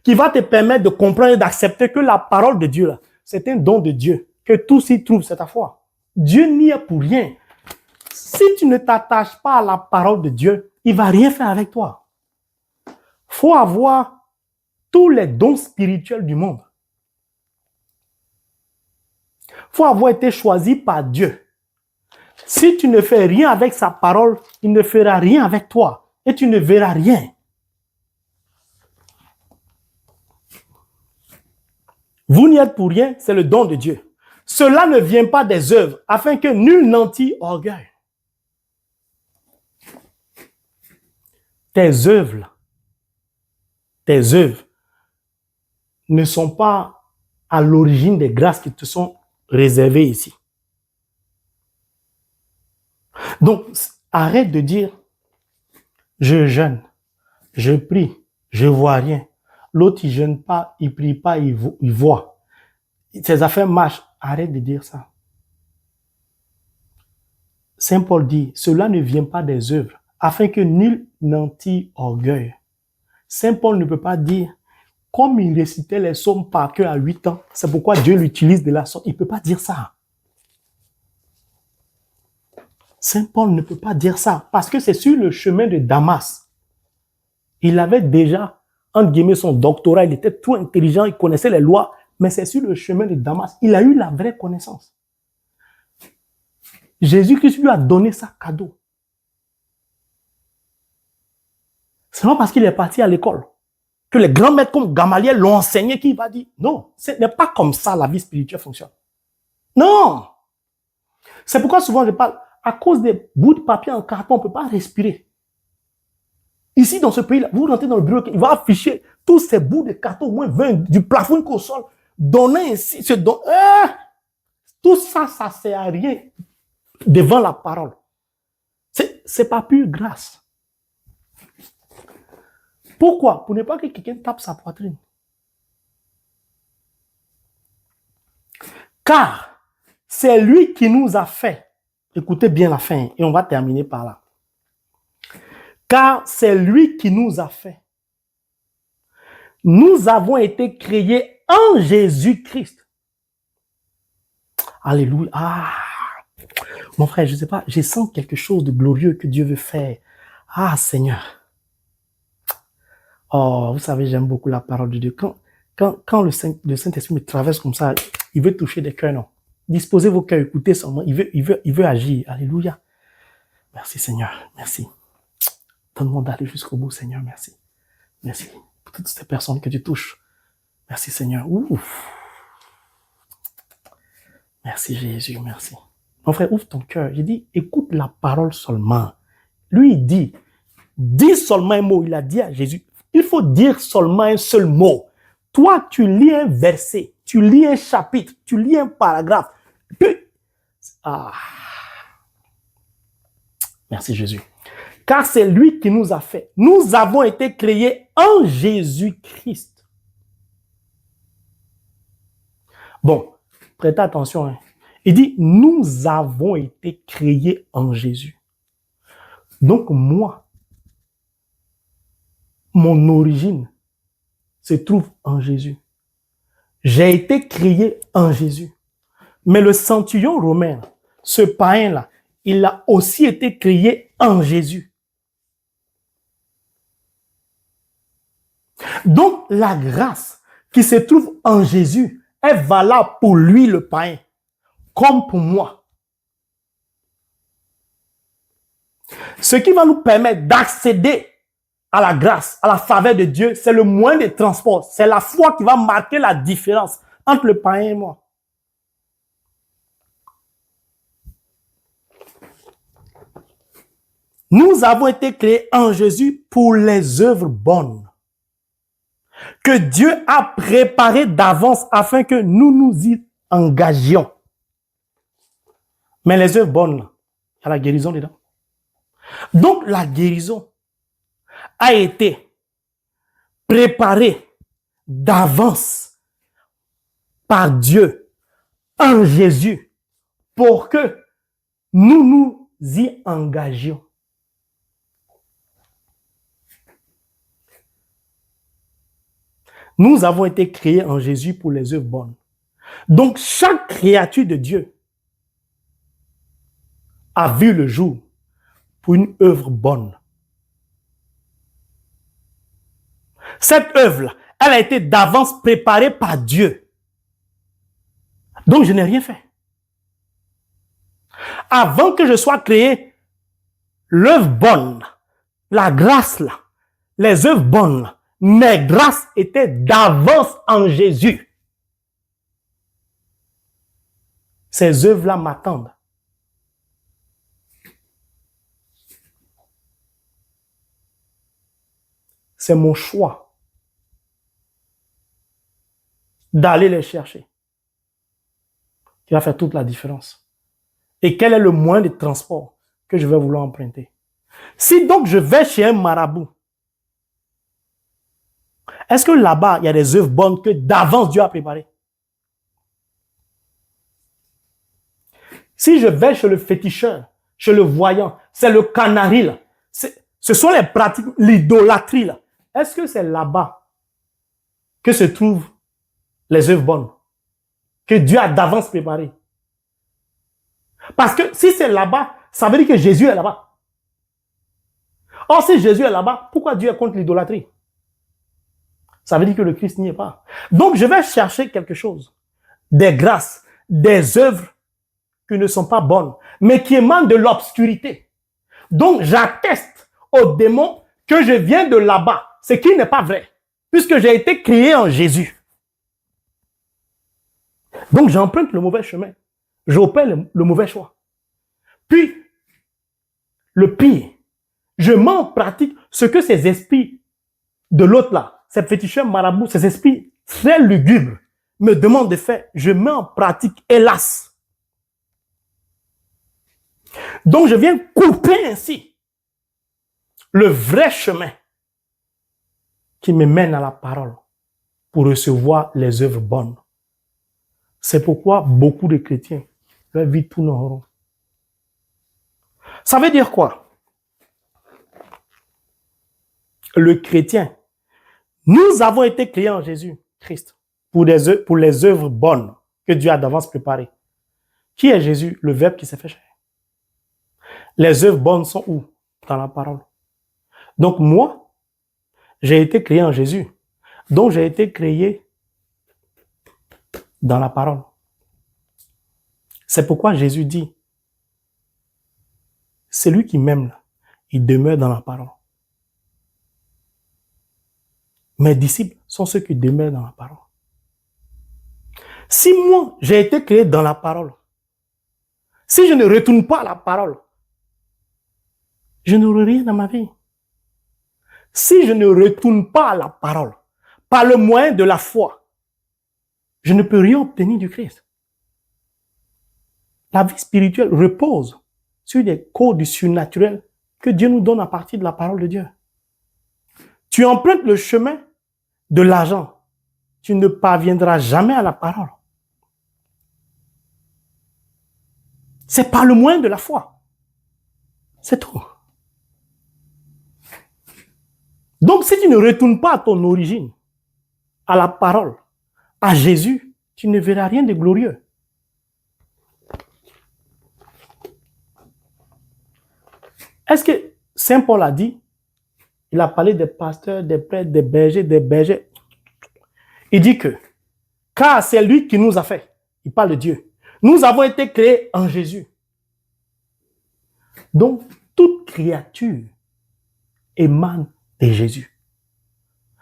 qui va te permettre de comprendre et d'accepter que la parole de Dieu, là, c'est un don de Dieu. Que tout s'y trouve, c'est ta foi. Dieu n'y est pour rien. Si tu ne t'attaches pas à la parole de Dieu, il ne va rien faire avec toi. Il faut avoir tous les dons spirituels du monde. Il faut avoir été choisi par Dieu. Si tu ne fais rien avec sa parole, il ne fera rien avec toi. Et tu ne verras rien. Vous n'y êtes pour rien, c'est le don de Dieu. Cela ne vient pas des œuvres, afin que nul n'en tire orgueil. Tes œuvres ne sont pas à l'origine des grâces qui te sont réservées ici. Donc, arrête de dire je jeûne, je prie, je vois rien. L'autre, il jeûne pas, il prie pas, il voit. Ses affaires marchent. Arrête de dire ça. Saint Paul dit, cela ne vient pas des œuvres, afin que nul n'en tire orgueil. Saint Paul ne peut pas dire, comme il récitait les psaumes par cœur à 8 ans, c'est pourquoi Dieu l'utilise de la sorte. Il ne peut pas dire ça. Saint Paul ne peut pas dire ça, parce que c'est sur le chemin de Damas. Il avait déjà, entre guillemets, son doctorat, il était trop intelligent, il connaissait les lois, mais c'est sur le chemin de Damas. Il a eu la vraie connaissance. Jésus-Christ lui a donné ça cadeau. C'est pas parce qu'il est parti à l'école que les grands maîtres comme Gamaliel l'ont enseigné qu'il va dire, non, ce n'est pas comme ça la vie spirituelle fonctionne. Non! C'est pourquoi souvent je parle, à cause des bouts de papier en carton, on ne peut pas respirer. Ici, dans ce pays-là, vous rentrez dans le bureau, il va afficher tous ces bouts de carton, au moins 20, du plafond jusqu'au sol, donner ainsi, tout ça, ça ne sert à rien devant la parole. C'est pas pure grâce. Pourquoi? Pour ne pas que quelqu'un tape sa poitrine. Car c'est lui qui nous a fait. Écoutez bien la fin et on va terminer par là. Car c'est lui qui nous a fait. Nous avons été créés en Jésus-Christ. Alléluia. Mon frère, je ne sais pas, je sens quelque chose de glorieux que Dieu veut faire. Ah, Seigneur. Oh, vous savez, j'aime beaucoup la parole de Dieu. Quand le Saint-Esprit me traverse comme ça, il veut toucher des cœurs, non. Disposez vos cœurs, écoutez seulement. Il veut agir. Alléluia. Merci, Seigneur. Merci. Donne-moi d'aller jusqu'au bout, Seigneur. Merci. Merci pour toutes ces personnes que tu touches. Merci, Seigneur. Ouf. Merci, Jésus. Merci. Mon frère, ouvre ton cœur. J'ai dit, écoute la parole seulement. Lui, il dit, dis seulement un mot. Il a dit à Jésus, il faut dire seulement un seul mot. Toi, tu lis un verset, tu lis un chapitre, tu lis un paragraphe. Puis, merci Jésus. Car c'est lui qui nous a fait. Nous avons été créés en Jésus-Christ. Bon, prêtez attention. Hein. Il dit, nous avons été créés en Jésus. Donc moi, mon origine se trouve en Jésus. J'ai été créé en Jésus. Mais le centurion romain, ce païen-là, il a aussi été créé en Jésus. Donc, la grâce qui se trouve en Jésus est valable pour lui, le païen, comme pour moi. Ce qui va nous permettre d'accéder à la grâce, à la faveur de Dieu, c'est le moyen de transport. C'est la foi qui va marquer la différence entre le païen et moi. Nous avons été créés en Jésus pour les œuvres bonnes que Dieu a préparées d'avance afin que nous nous y engagions. Mais les œuvres bonnes, il y a la guérison dedans. Donc la guérison a été préparée d'avance par Dieu en Jésus pour que nous nous y engagions. Nous avons été créés en Jésus pour les œuvres bonnes. Donc, chaque créature de Dieu a vu le jour pour une œuvre bonne. Cette œuvre-là, elle a été d'avance préparée par Dieu. Donc, je n'ai rien fait. Avant que je sois créé, l'œuvre bonne, la grâce là, les œuvres bonnes là, mes grâces étaient d'avance en Jésus. Ces œuvres-là m'attendent. C'est mon choix d'aller les chercher qui va faire toute la différence. Et quel est le moyen de transport que je vais vouloir emprunter? Si donc je vais chez un marabout, est-ce que là-bas, il y a des œuvres bonnes que d'avance Dieu a préparées? Si je vais chez le féticheur, chez le voyant, c'est le canari là, ce sont les pratiques, l'idolâtrie là. Est-ce que c'est là-bas que se trouvent les œuvres bonnes que Dieu a d'avance préparées? Parce que si c'est là-bas, ça veut dire que Jésus est là-bas. Or, si Jésus est là-bas, pourquoi Dieu est contre l'idolâtrie? Ça veut dire que le Christ n'y est pas. Donc, je vais chercher quelque chose. Des grâces, des œuvres qui ne sont pas bonnes, mais qui émanent de l'obscurité. Donc, j'atteste aux démons que je viens de là-bas, ce qui n'est pas vrai, puisque j'ai été créé en Jésus. Donc, j'emprunte le mauvais chemin. J'opère le mauvais choix. Puis, le pire, je mets en pratique ce que ces esprits de l'autre là, ces féticheurs marabouts, ces esprits très lugubres me demandent de faire. Je mets en pratique, hélas. Donc, je viens couper ainsi le vrai chemin qui me mène à la parole pour recevoir les œuvres bonnes. C'est pourquoi beaucoup de chrétiens, leur vie tourne en rond. Ça veut dire quoi? Le chrétien, nous avons été créés en Jésus-Christ pour les œuvres bonnes que Dieu a d'avance préparées. Qui est Jésus? Le Verbe qui s'est fait chair. Les œuvres bonnes sont où? Dans la parole. Donc moi, j'ai été créé en Jésus. Donc j'ai été créé dans la parole. C'est pourquoi Jésus dit, celui qui m'aime, il demeure dans la parole. Mes disciples sont ceux qui demeurent dans la parole. Si moi, j'ai été créé dans la parole, si je ne retourne pas à la parole, je n'aurai rien dans ma vie. Si je ne retourne pas à la parole, par le moyen de la foi, je ne peux rien obtenir du Christ. La vie spirituelle repose sur des codes du surnaturel que Dieu nous donne à partir de la parole de Dieu. Tu empruntes le chemin de l'argent, tu ne parviendras jamais à la parole. C'est par le moyen de la foi. C'est tout. Donc, si tu ne retournes pas à ton origine, à la parole, à Jésus, tu ne verras rien de glorieux. Est-ce que Saint Paul a dit, il a parlé des pasteurs, des prêtres, des bergers. Il dit que, car c'est lui qui nous a fait, il parle de Dieu. Nous avons été créés en Jésus. Donc, toute créature émane de Jésus.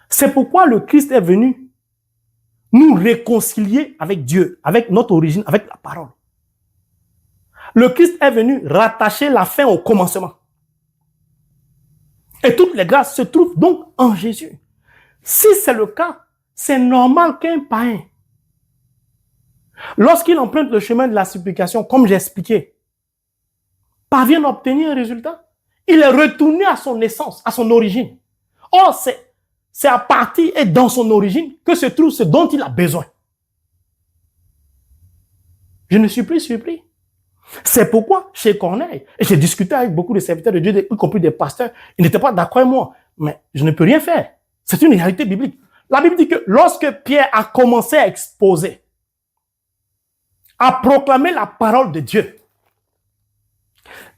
C'est pourquoi le Christ est venu nous réconcilier avec Dieu, avec notre origine, avec la parole. Le Christ est venu rattacher la fin au commencement. Et toutes les grâces se trouvent donc en Jésus. Si c'est le cas, c'est normal qu'un païen, lorsqu'il emprunte le chemin de la supplication, comme j'ai expliqué, parvienne à obtenir un résultat. Il est retourné à son essence, à son origine. Or, c'est à partir et dans son origine que se trouve ce dont il a besoin. Je ne suis plus surpris. C'est pourquoi, chez Corneille, et j'ai discuté avec beaucoup de serviteurs de Dieu, y compris des pasteurs, ils n'étaient pas d'accord avec moi. Mais je ne peux rien faire. C'est une réalité biblique. La Bible dit que lorsque Pierre a commencé à exposer, à proclamer la parole de Dieu,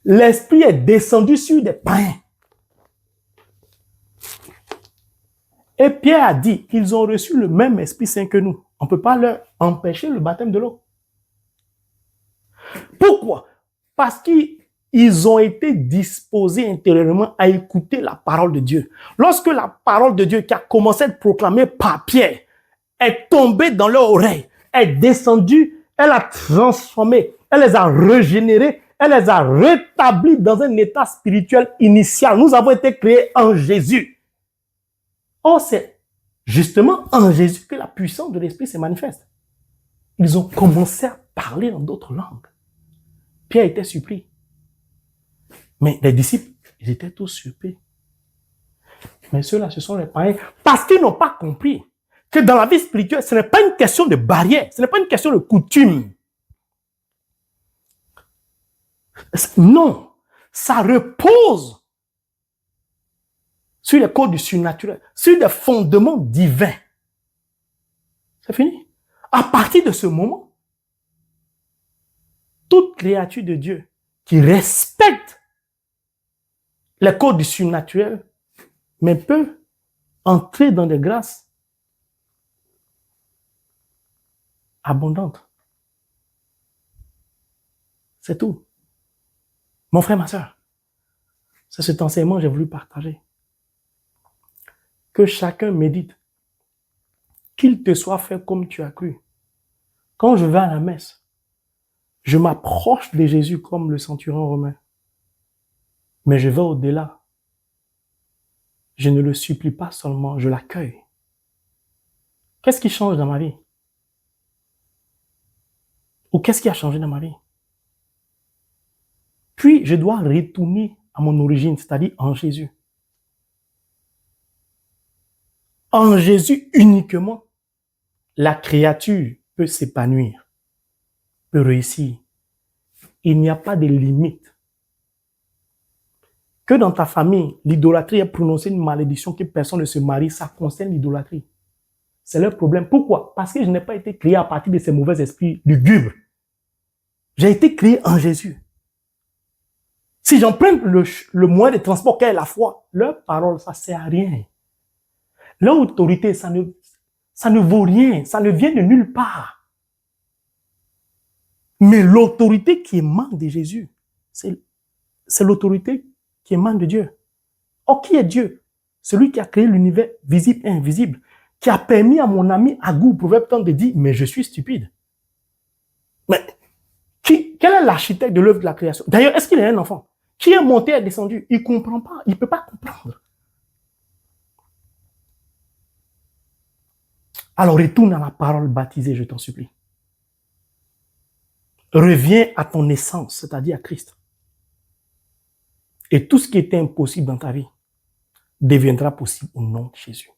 l'Esprit est descendu sur des païens. Et Pierre a dit qu'ils ont reçu le même Esprit Saint que nous. On ne peut pas leur empêcher le baptême de l'eau. Pourquoi? Parce qu'ils ont été disposés intérieurement à écouter la parole de Dieu. Lorsque la parole de Dieu qui a commencé à être proclamée par Pierre est tombée dans leur oreille, est descendue, elle a transformé, elle les a régénérés, elle les a rétablis dans un état spirituel initial. Nous avons été créés en Jésus. Or, c'est justement en Jésus que la puissance de l'Esprit se manifeste. Ils ont commencé à parler dans d'autres langues. Pierre était surpris. Mais les disciples, ils étaient tous surpris. Mais ceux-là, ce sont les païens. Parce qu'ils n'ont pas compris que dans la vie spirituelle, ce n'est pas une question de barrière, ce n'est pas une question de coutume. Non, ça repose sur les codes du surnaturel, sur des fondements divins. C'est fini. À partir de ce moment, toute créature de Dieu qui respecte les codes du surnaturel, mais peut entrer dans des grâces abondantes. C'est tout. Mon frère, ma soeur, c'est cet enseignement que j'ai voulu partager. Que chacun médite, qu'il te soit fait comme tu as cru. Quand je vais à la messe, je m'approche de Jésus comme le centurion romain. Mais je vais au-delà. Je ne le supplie pas seulement, je l'accueille. Qu'est-ce qui change dans ma vie? Ou qu'est-ce qui a changé dans ma vie? Puis, je dois retourner à mon origine, c'est-à-dire en Jésus. En Jésus uniquement, la créature peut s'épanouir, peut réussir. Il n'y a pas de limite. Que dans ta famille, l'idolâtrie ait prononcé une malédiction, que personne ne se marie, ça concerne l'idolâtrie. C'est leur problème. Pourquoi? Parce que je n'ai pas été créé à partir de ces mauvais esprits lugubres. J'ai été créé en Jésus. Si j'emprunte le moyen de transport qu'est la foi, leur parole, ça ne sert à rien. Leur autorité, ça ne vaut rien, ça ne vient de nulle part. Mais l'autorité qui émane de Jésus, c'est l'autorité qui émane de Dieu. Or, qui est Dieu? Celui qui a créé l'univers visible et invisible, qui a permis à mon ami Agou, proverbe de dire, mais je suis stupide. Mais quel est l'architecte de l'œuvre de la création? D'ailleurs, est-ce qu'il est un enfant? Qui est monté et descendu? Il ne comprend pas, il ne peut pas comprendre. Alors retourne à la parole baptisée, je t'en supplie. Reviens à ton essence, c'est-à-dire à Christ. Et tout ce qui était impossible dans ta vie deviendra possible au nom de Jésus.